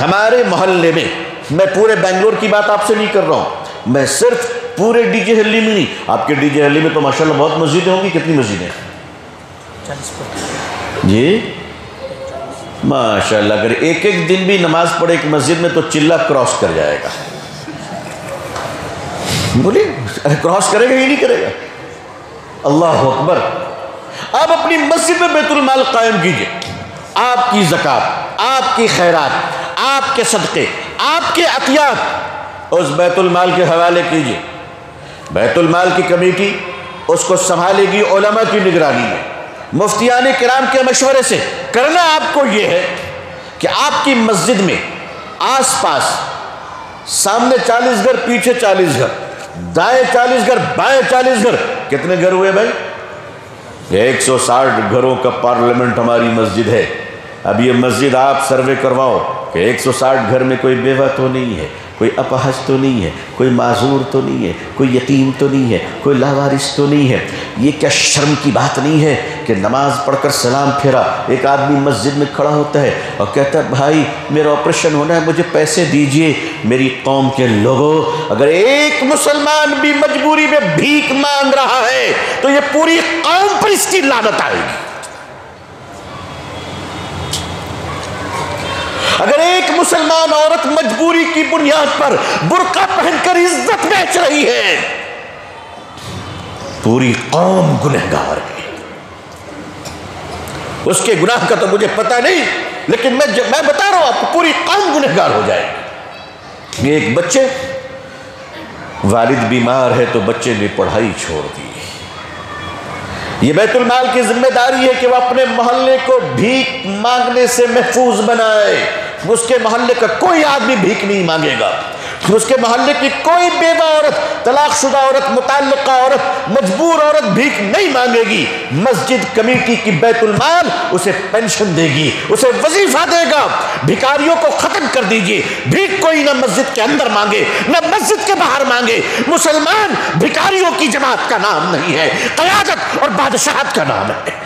ہمارے محلے میں، میں پورے بنگلور کی بات آپ سے نہیں کر رہا ہوں، میں صرف پورے ڈی جے ہلی میں نہیں، آپ کے ڈی جے ہلی میں تو ماشاءاللہ بہت مسجدیں ہوں گی، کتنی مسجدیں؟ جی ماشاءاللہ، اگر ایک ایک دن بھی نماز پڑھے ایک مسجد میں تو چلہ کراس کر جائے گا۔ بولیے کراس کرے گا ہی نہیں کرے گا؟ اللہ اکبر۔ آپ اپنی مسجد میں بیت المال قائم کیجئے، آپ کی زکوٰۃ، آپ کی خیرات، آپ کے صدقے، آپ کے عطیات اس بیت المال کے حوالے کیجئے۔ بیت المال کی کمیٹی اس کو سنبھالے گی علماء کی نگرانی میں، مفتیان کرام کے مشورے سے۔ کرنا آپ کو یہ ہے کہ آپ کی مسجد میں آس پاس سامنے 40 گھر، پیچھے 40 گھر، دائیں 40 گھر، بائیں 40 گھر، کتنے گھر ہوئے بھائی؟ 160 گھروں کا پارلیمنٹ ہماری مسجد ہے۔ اب یہ مسجد آپ سروے کرواؤ کہ 160 گھر میں کوئی بیوہ تو نہیں ہے، کوئی اپاہج تو نہیں ہے، کوئی معذور تو نہیں ہے، کوئی یتیم تو نہیں ہے، کوئی لاوارث تو نہیں ہے۔ یہ کیا شرم کی بات نہیں ہے کہ نماز پڑھ کر سلام پھیرا ایک آدمی مسجد میں کھڑا ہوتا ہے اور کہتا ہے بھائی میرا آپریشن ہونا ہے، مجھے پیسے دیجئے۔ میری قوم کے لوگوں، اگر ایک مسلمان بھی مجبوری میں بھیک مانگ رہا ہے تو یہ پوری قوم پر اس کی لعنت آئے گی۔ اگر ایک مسلمان عورت مجبوری کی بنیاد پر برقع پہن کر عزت بیچ رہی ہے، پوری قوم گنہگار ہے۔ اس کے گناہ کا تو مجھے پتہ نہیں، لیکن میں بتا رہا ہوں آپ کو، پوری قوم گنہگار ہو جائے گی۔ ایک بچے، والد بیمار ہے تو بچے نے پڑھائی چھوڑ دی۔ یہ بیت المال کی ذمہ داری ہے کہ وہ اپنے محلے کو بھیک مانگنے سے محفوظ بنائے۔ اس کے محلے کا کوئی آدمی بھیک نہیں مانگے گا، اس کے محلے کی کوئی بیوہ عورت، طلاق شدہ عورت، متعلقہ عورت، مجبور عورت بھیک نہیں مانگے گی۔ مسجد کمیٹی کی بیت المال اسے پینشن دے گی، اسے وظیفہ دے گا۔ بھکاریوں کو ختم کر دیجئے، بھیک کوئی نہ مسجد کے اندر مانگے نہ مسجد کے باہر مانگے۔ مسلمان بھکاریوں کی جماعت کا نام نہیں ہے، قیادت اور بادشاہت کا نام ہے۔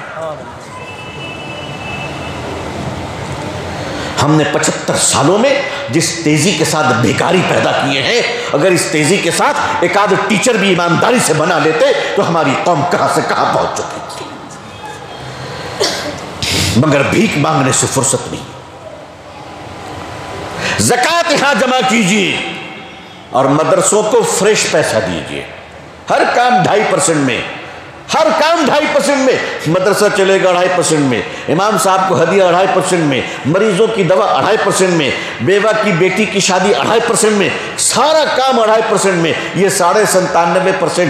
ہم نے 75 سالوں میں جس تیزی کے ساتھ بھیکاری پیدا کیے ہیں، اگر اس تیزی کے ساتھ ایک آدھ ٹیچر بھی ایمانداری سے بنا لیتے تو ہماری قوم کہاں سے کہاں پہنچ چکی تھی۔ مگر بھیک مانگنے سے فرصت نہیں۔ زکوٰۃ یہاں جمع کیجیے اور مدرسوں کو فریش پیسہ دیجیے۔ ہر کام 2.5% میں ہر کام 2.5% میں، مدرسہ چلے گا 2.5% میں، امام صاحب کو ہدیہ 2.5% میں، مریضوں کی دوا 2.5% میں، بیوہ کی بیٹی کی شادی 2.5% میں، سارا کام 2.5% میں۔ یہ 97.5%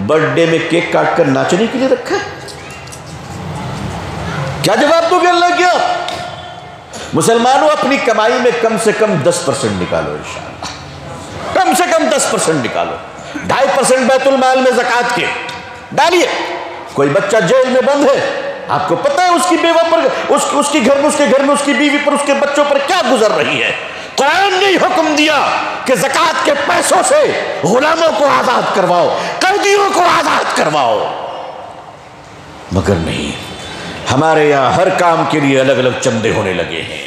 برتھ ڈے میں کیک کاٹ کر ناچنے کے لیے رکھا ہے۔ کیا جواب دو گے اللہ کیا؟ مسلمانوں اپنی کمائی میں کم سے کم 10% نکالو انشاءاللہ، کم سے کم 10% نکالو۔ 2.5% بیت المال میں زکوٰۃ کے ڈالیے۔ کوئی بچہ جیل میں بند ہے، آپ کو پتہ ہے اس کی بیوہ پر، اس کے گھر میں اس کی بیوی پر، اس کے بچوں پر کیا گزر رہی ہے۔ قرآن نے حکم دیا کہ زکوٰۃ کے پیسوں سے غلاموں کو آزاد کرواؤ، قیدیوں کو آزاد کرواؤ، مگر نہیں، ہمارے یہاں ہر کام کے لیے الگ الگ چندے ہونے لگے ہیں۔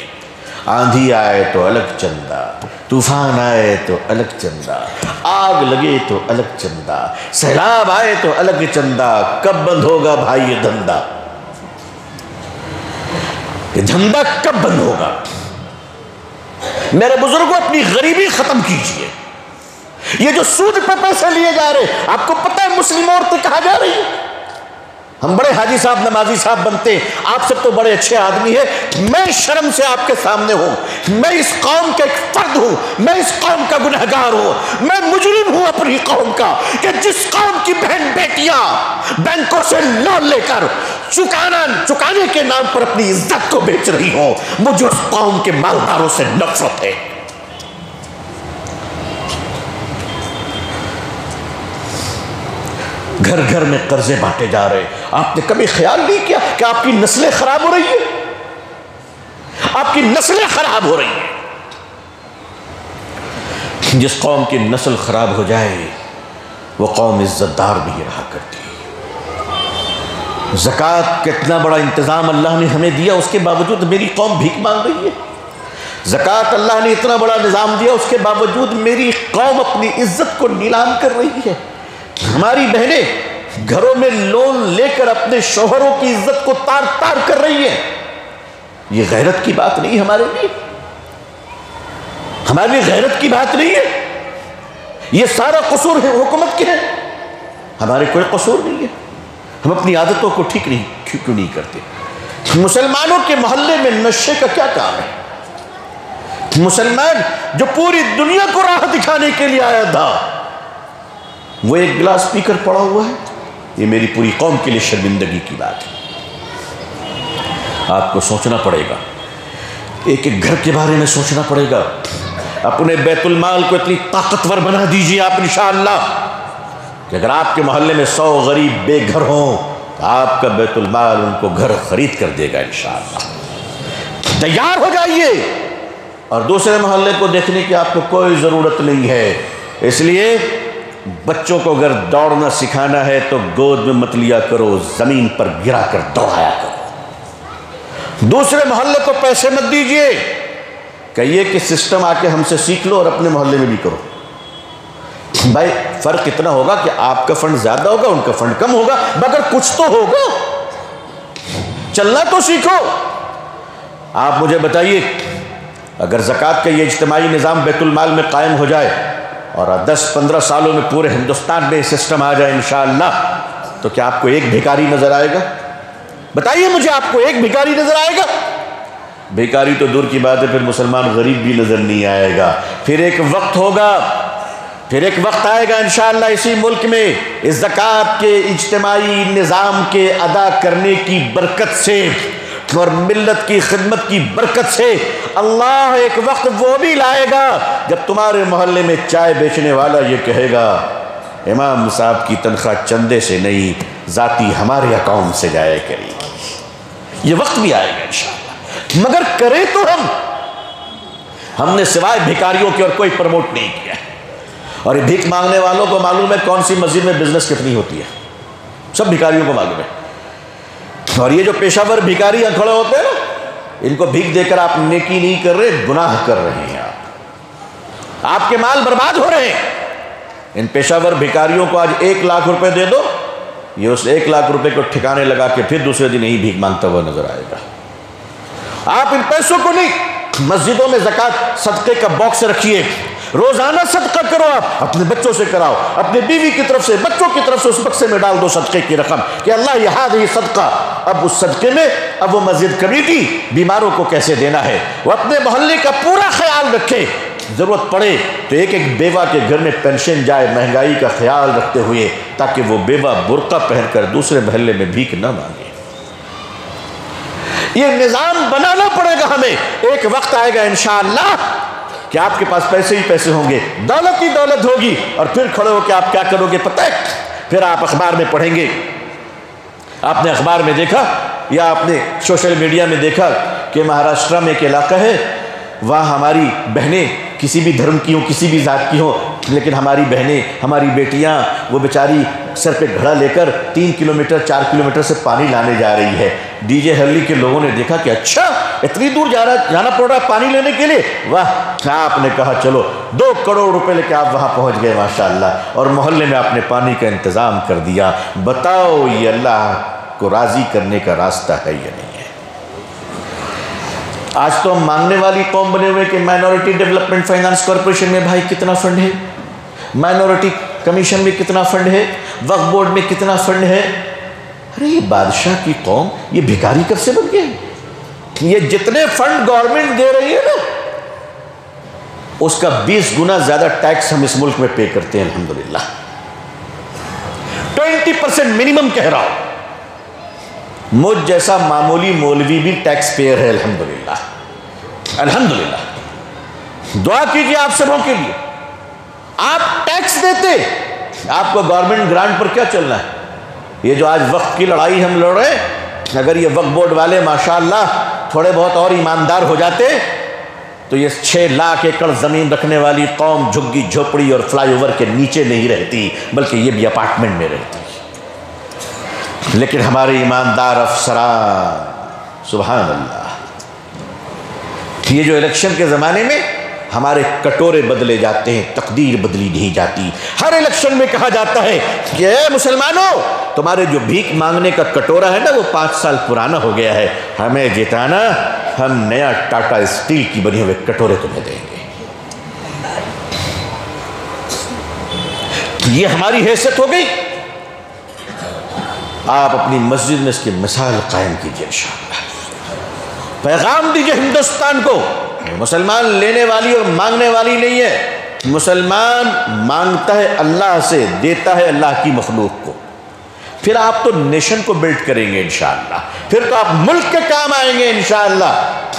آندھی آئے تو الگ چندہ، طوفان آئے تو الگ چندہ، آگ لگے تو الگ چندہ، سیلاب آئے تو الگ چندہ۔ کب بند ہوگا بھائی یہ دھندا؟ یہ دھندا کب بند ہوگا؟ میرے بزرگوں اپنی غریبی ختم کیجئے۔ یہ جو سود پہ پیسے لیے جا رہے، آپ کو پتہ ہے مسلم عورتیں کہاں جا رہی ہیں؟ ہم بڑے حاجی صاحب نمازی صاحب بنتے ہیں، آپ سب تو بڑے اچھے آدمی ہیں، میں شرم سے آپ کے سامنے ہوں، میں اس قوم کا ایک فرد ہوں، میں اس قوم کا گنہگار ہوں، میں مجرم ہوں اپنی قوم کا، کہ جس قوم کی بہن بیٹیاں بینکوں سے لون لے کر چکانے کے نام پر اپنی عزت کو بیچ رہی ہوں، مجھے اس قوم کے مالداروں سے نفرت ہے۔ گھر گھر میں قرضے بانٹے جا رہے، آپ نے کبھی خیال نہیں کیا کہ آپ کی نسلیں خراب ہو رہی ہیں؟ آپ کی نسلیں خراب ہو رہی ہیں۔ جس قوم کی نسل خراب ہو جائے وہ قوم عزت دار نہیں رہا کرتی۔ زکوٰۃ کا اتنا بڑا انتظام اللہ نے ہمیں دیا، اس کے باوجود میری قوم بھیک مانگ رہی ہے۔ زکوٰۃ اللہ نے اتنا بڑا نظام دیا، اس کے باوجود میری قوم اپنی عزت کو نیلام کر رہی ہے۔ ہماری بہنیں گھروں میں لون لے کر اپنے شوہروں کی عزت کو تار تار کر رہی ہیں۔ یہ غیرت کی بات نہیں ہمارے لیے، ہمارے لیے غیرت کی بات نہیں ہے۔ یہ سارا قصور ہے حکومت کے ہے، ہمارے کوئی قصور نہیں ہے۔ ہم اپنی عادتوں کو ٹھیک کیوں نہیں کرتے؟ مسلمانوں کے محلے میں نشے کا کیا کام ہے؟ مسلمان جو پوری دنیا کو راہ دکھانے کے لیے آیا تھا، وہ ایک گلاس پی کر پڑا ہوا ہے۔ یہ میری پوری قوم کے لیے شرمندگی کی بات ہے۔ آپ کو سوچنا پڑے گا، ایک ایک گھر کے بارے میں سوچنا پڑے گا۔ اپنے بیت المال کو اتنی طاقتور بنا دیجئے آپ انشاءاللہ کہ اگر آپ کے محلے میں 100 غریب بے گھر ہوں تو آپ کا بیت المال ان کو گھر خرید کر دے گا انشاءاللہ۔ تیار ہو جائیے، اور دوسرے محلے کو دیکھنے کی آپ کو کوئی ضرورت نہیں ہے۔ اس لیے بچوں کو اگر دوڑنا سکھانا ہے تو گود میں مت لیا کرو، زمین پر گرا کر دوڑایا کرو۔ دوسرے محلے کو پیسے مت دیجئے، کہیے کہ سسٹم آ کے ہم سے سیکھ لو اور اپنے محلے میں بھی کرو۔ بھائی فرق اتنا ہوگا کہ آپ کا فنڈ زیادہ ہوگا، ان کا فنڈ کم ہوگا، مگر کچھ تو ہوگا، چلنا تو سیکھو۔ آپ مجھے بتائیے، اگر زکوٰۃ کا یہ اجتماعی نظام بیت المال میں قائم ہو جائے اور 10-15 سالوں میں پورے ہندوستان میں سسٹم آ جائے انشاءاللہ، تو کیا آپ کو ایک بھیکاری نظر آئے گا؟ بتائیے مجھے، آپ کو ایک بھیکاری نظر آئے گا؟ بھیکاری تو دور کی بات ہے، پھر مسلمان غریب بھی نظر نہیں آئے گا۔ پھر ایک وقت ہوگا، پھر ایک وقت آئے گا انشاءاللہ اسی ملک میں اس زکوٰۃ کے اجتماعی نظام کے ادا کرنے کی برکت سے اور ملت کی خدمت کی برکت سے اللہ ایک وقت وہ بھی لائے گا جب تمہارے محلے میں چائے بیچنے والا یہ کہے گا امام صاحب کی تنخواہ چندے سے نہیں، ذاتی ہمارے اکاؤنٹ سے جائے کرے گی۔ یہ وقت بھی آئے گا انشاءاللہ، مگر کریں تو ہم نے سوائے بھیکاریوں کے اور کوئی پروموٹ نہیں کیا ہے۔ اور یہ بھیک مانگنے والوں کو معلوم ہے کون سی مسجد میں بزنس کتنی ہوتی ہے، سب بھیکاریوں کو معلوم ہے۔ اور یہ جو پیشہ ور بھیکاری کھڑے ہوتے ہیں نا، ان کو بھیک دے کر آپ نیکی نہیں کر رہے، گناہ کر رہے ہیں۔ آپ کے مال برباد ہو رہے ہیں۔ ان پیشہ ور بھیکاریوں کو آج 1 لاکھ روپے دے دو، یہ اس 1 لاکھ روپے کو ٹھکانے لگا کے پھر دوسرے دن ہی بھیک مانگتا ہوا نظر آئے گا۔ آپ ان پیسوں کو نہیں، مسجدوں میں زکوٰۃ صدقے کا باکس رکھیے، روزانہ صدقہ کرو، آپ اپنے بچوں سے کراؤ، اپنے بیوی کی طرف سے، بچوں کی طرف سے اس بکسے میں ڈال دو صدقے کی رقم کہ اللہ یہ ہذہ صدقہ۔ اب اس صدقے میں اب وہ مسجد کمیٹی بیماروں کو کیسے دینا ہے، وہ اپنے محلے کا پورا خیال رکھے، ضرورت پڑے تو ایک ایک بیوہ کے گھر میں پینشن جائے، مہنگائی کا خیال رکھتے ہوئے، تاکہ وہ بیوہ برقع پہن کر دوسرے محلے میں بھیک نہ مانگے۔ یہ نظام بنانا پڑے گا ہمیں۔ ایک وقت آئے گا انشاءاللہ کہ آپ کے پاس پیسے ہی پیسے ہوں گے، دولت ہی دولت ہوگی، اور پھر کھڑے ہو کے آپ کیا کرو گے پتہ ہے؟ پھر آپ اخبار میں پڑھیں گے، آپ نے اخبار میں دیکھا یا آپ نے سوشل میڈیا میں دیکھا کہ مہاراشٹرا میں ایک علاقہ ہے، وہاں ہماری بہنیں کسی بھی دھرم کی ہوں، کسی بھی ذات کی ہوں، لیکن ہماری بہنیں، ہماری بیٹیاں، وہ بیچاری سر پہ گھڑا لے کر 3 کلومیٹر 4 کلومیٹر سے پانی لانے جا رہی ہے۔ ڈی جے ہرلی کے لوگوں نے دیکھا کہ اچھا اتنی دور جانا پڑ رہا ہے پانی لینے کے لیے، واہ، آپ نے کہا چلو 2 کروڑ روپے لے کے آپ وہاں پہنچ گئے ماشاءاللہ، اور محلے میں آپ نے پانی کا انتظام کر دیا۔ بتاؤ یہ اللہ کو راضی کرنے کا راستہ ہے یا نہیں ہے؟ آج تو ہم مانگنے والی قوم بنے ہوئے کہ مائنورٹی ڈیولپمنٹ فائنانس کارپوریشن میں بھائی کتنا فنڈ ہے، مائنورٹی کمیشن میں کتنا فنڈ ہے، وقف بورڈ میں کتنا فنڈ ہے۔ ارے یہ بادشاہ کی قوم، یہ بھکاری کب سے بن گئے؟ یہ جتنے فنڈ گورنمنٹ دے رہی ہے نا، اس کا 20 گنا زیادہ ٹیکس ہم اس ملک میں پے کرتے ہیں الحمدللہ۔ 20% منیمم کہہ رہا ہوں، مجھ جیسا معمولی مولوی بھی ٹیکس پیئر ہے الحمدللہ، الحمدللہ۔ دعا کیجیے آپ سبوں کے لیے، آپ ٹیکس دیتے، آپ کو گورنمنٹ گرانٹ پر کیا چلنا ہے؟ یہ جو آج وقت کی لڑائی ہم لڑ رہے ہیں، اگر یہ وقف بورڈ والے ماشاءاللہ تھوڑے بہت اور ایماندار ہو جاتے تو یہ 6 لاکھ ایکڑ زمین رکھنے والی قوم جھگی جھوپڑی اور فلائی اوور کے نیچے نہیں رہتی، بلکہ یہ بھی اپارٹمنٹ میں رہتی۔ لیکن ہمارے ایماندار افسران، سبحان اللہ، یہ جو الیکشن کے زمانے میں ہمارے کٹورے بدلے جاتے ہیں، تقدیر بدلی نہیں جاتی۔ ہر الیکشن میں کہا جاتا ہے کہ اے مسلمانوں، تمہارے جو بھیک مانگنے کا کٹورا ہے نا وہ 5 سال پرانا ہو گیا ہے، ہمیں جتانا، ہم نیا ٹاٹا اسٹیل کی بنے ہوئے کٹورے تمہیں دیں گے۔ یہ ہماری حیثیت ہو گئی۔ آپ اپنی مسجد میں اس کی مثال قائم کیجئے انشاءاللہ، پیغام دیجئے ہندوستان کو، مسلمان لینے والی اور مانگنے والی نہیں ہے، مسلمان مانگتا ہے اللہ سے، دیتا ہے اللہ کی مخلوق کو۔ پھر آپ تو نیشن کو بلڈ کریں گے انشاءاللہ، پھر تو آپ ملک کے کام آئیں گے انشاءاللہ۔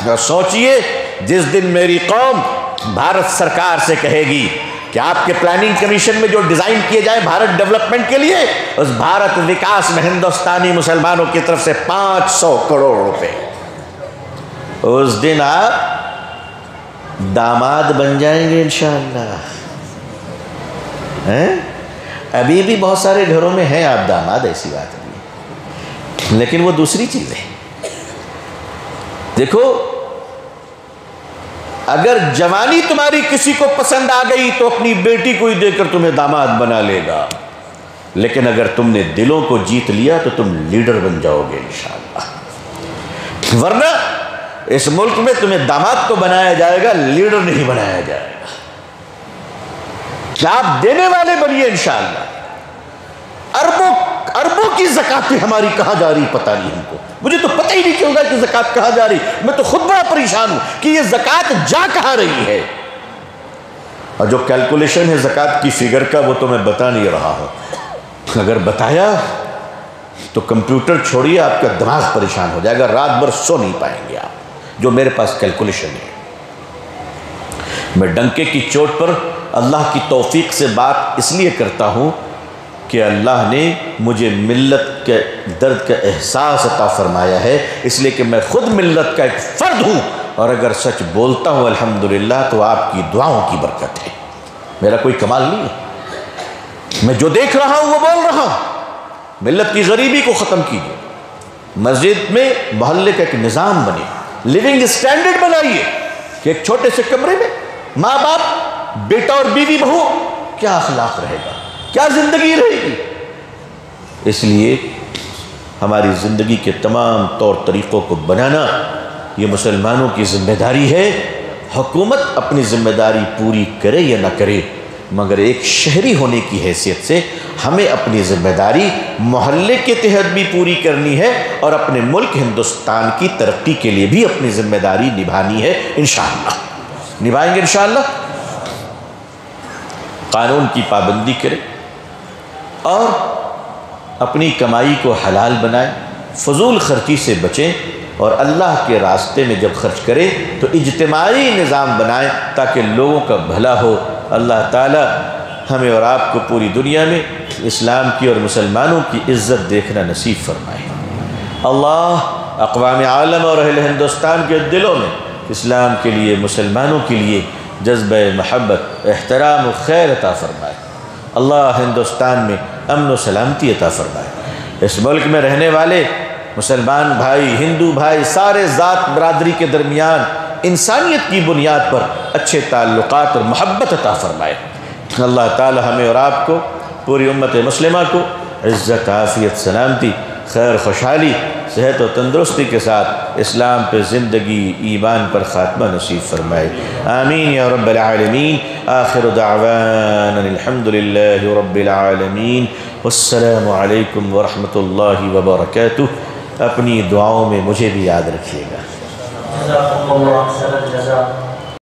اور سوچئے جس دن میری قوم بھارت سرکار سے کہے گی کہ آپ کے پلاننگ کمیشن میں جو ڈیزائن کیے جائیں بھارت ڈیولپمنٹ کے لیے، اس بھارت وکاس میں ہندوستانی مسلمانوں کی طرف سے 500 کروڑ روپے، اس دن آپ داماد بن جائیں گے انشاءاللہ۔ ابھی بھی بہت سارے گھروں میں ہیں آپ داماد، ایسی بات نہیں، لیکن وہ دوسری چیز ہے۔ دیکھو، اگر جوانی تمہاری کسی کو پسند آ گئی تو اپنی بیٹی کو ہی دے کر تمہیں داماد بنا لے گا، لیکن اگر تم نے دلوں کو جیت لیا تو تم لیڈر بن جاؤ گے انشاءاللہ۔ ورنہ اس ملک میں تمہیں داماد تو بنایا جائے گا، لیڈر نہیں بنایا جائے گا۔ کیا آپ دینے والے بنیے انشاءاللہ۔ اربوں کی زکاتیں ہماری کہاں جا رہی پتہ نہیں ہم کو، مجھے تو پتہ ہی نہیں چل رہا کہ زکات کہاں جا رہی، میں تو خود بڑا پریشان ہوں کہ یہ زکات جا کہاں رہی ہے۔ اور جو کیلکولیشن ہے زکات کی فگر کا وہ تو میں بتا نہیں رہا ہوں، اگر بتایا تو کمپیوٹر چھوڑیے آپ کا دماغ پریشان ہو جائے گا، رات بھر سو نہیں پائیں گے آپ۔ جو میرے پاس کیلکولیشن ہے، میں ڈنکے کی چوٹ پر اللہ کی توفیق سے بات اس لیے کرتا ہوں کہ اللہ نے مجھے ملت کے درد کا احساس عطا فرمایا ہے، اس لیے کہ میں خود ملت کا ایک فرد ہوں، اور اگر سچ بولتا ہوں الحمدللہ تو آپ کی دعاؤں کی برکت ہے، میرا کوئی کمال نہیں ہے۔ میں جو دیکھ رہا ہوں وہ بول رہا ہوں۔ ملت کی غریبی کو ختم کیجیے، مسجد میں محلے کا ایک نظام بنے، لیونگ اسٹینڈرڈ بنائیے کہ ایک چھوٹے سے کمرے میں ماں باپ، بیٹا اور بیوی بہو، کیا اخلاق رہے گا، کیا زندگی رہے گی۔ اس لیے ہماری زندگی کے تمام طور طریقوں کو بنانا یہ مسلمانوں کی ذمہ داری ہے۔ حکومت اپنی ذمہ داری پوری کرے یا نہ کرے، مگر ایک شہری ہونے کی حیثیت سے ہمیں اپنی ذمہ داری محلے کے تحت بھی پوری کرنی ہے، اور اپنے ملک ہندوستان کی ترقی کے لیے بھی اپنی ذمہ داری نبھانی ہے انشاءاللہ۔ نبھائیں گے انشاءاللہ۔ قانون کی پابندی کرے اور اپنی کمائی کو حلال بنائیں، فضول خرچی سے بچیں، اور اللہ کے راستے میں جب خرچ کرے تو اجتماعی نظام بنائیں تاکہ لوگوں کا بھلا ہو۔ اللہ تعالی ہمیں اور آپ کو پوری دنیا میں اسلام کی اور مسلمانوں کی عزت دیکھنا نصیب فرمائے۔ اللہ اقوام عالم اور اہل ہندوستان کے دلوں میں اسلام کے لیے، مسلمانوں کے لیے جذبہ محبت، احترام و خیر عطا فرمائے۔ اللہ ہندوستان میں امن و سلامتی عطا فرمائے۔ اس ملک میں رہنے والے مسلمان بھائی، ہندو بھائی، سارے ذات برادری کے درمیان انسانیت کی بنیاد پر اچھے تعلقات اور محبت عطا فرمائے۔ اللہ تعالی ہمیں اور آپ کو، پوری امت مسلمہ کو عزت، عافیت، سلامتی، خیر، خوشحالی، صحت و تندرستی کے ساتھ اسلام پہ زندگی، ایمان پر خاتمہ نصیب فرمائے۔ آمین یا رب العالمین۔ آخر دعوانا الحمدللہ رب العالمین، والسلام علیکم ورحمۃ اللہ وبرکاتہ۔ اپنی دعاؤں میں مجھے بھی یاد رکھیے گا۔ جزاکم اللہ خیر الجزا۔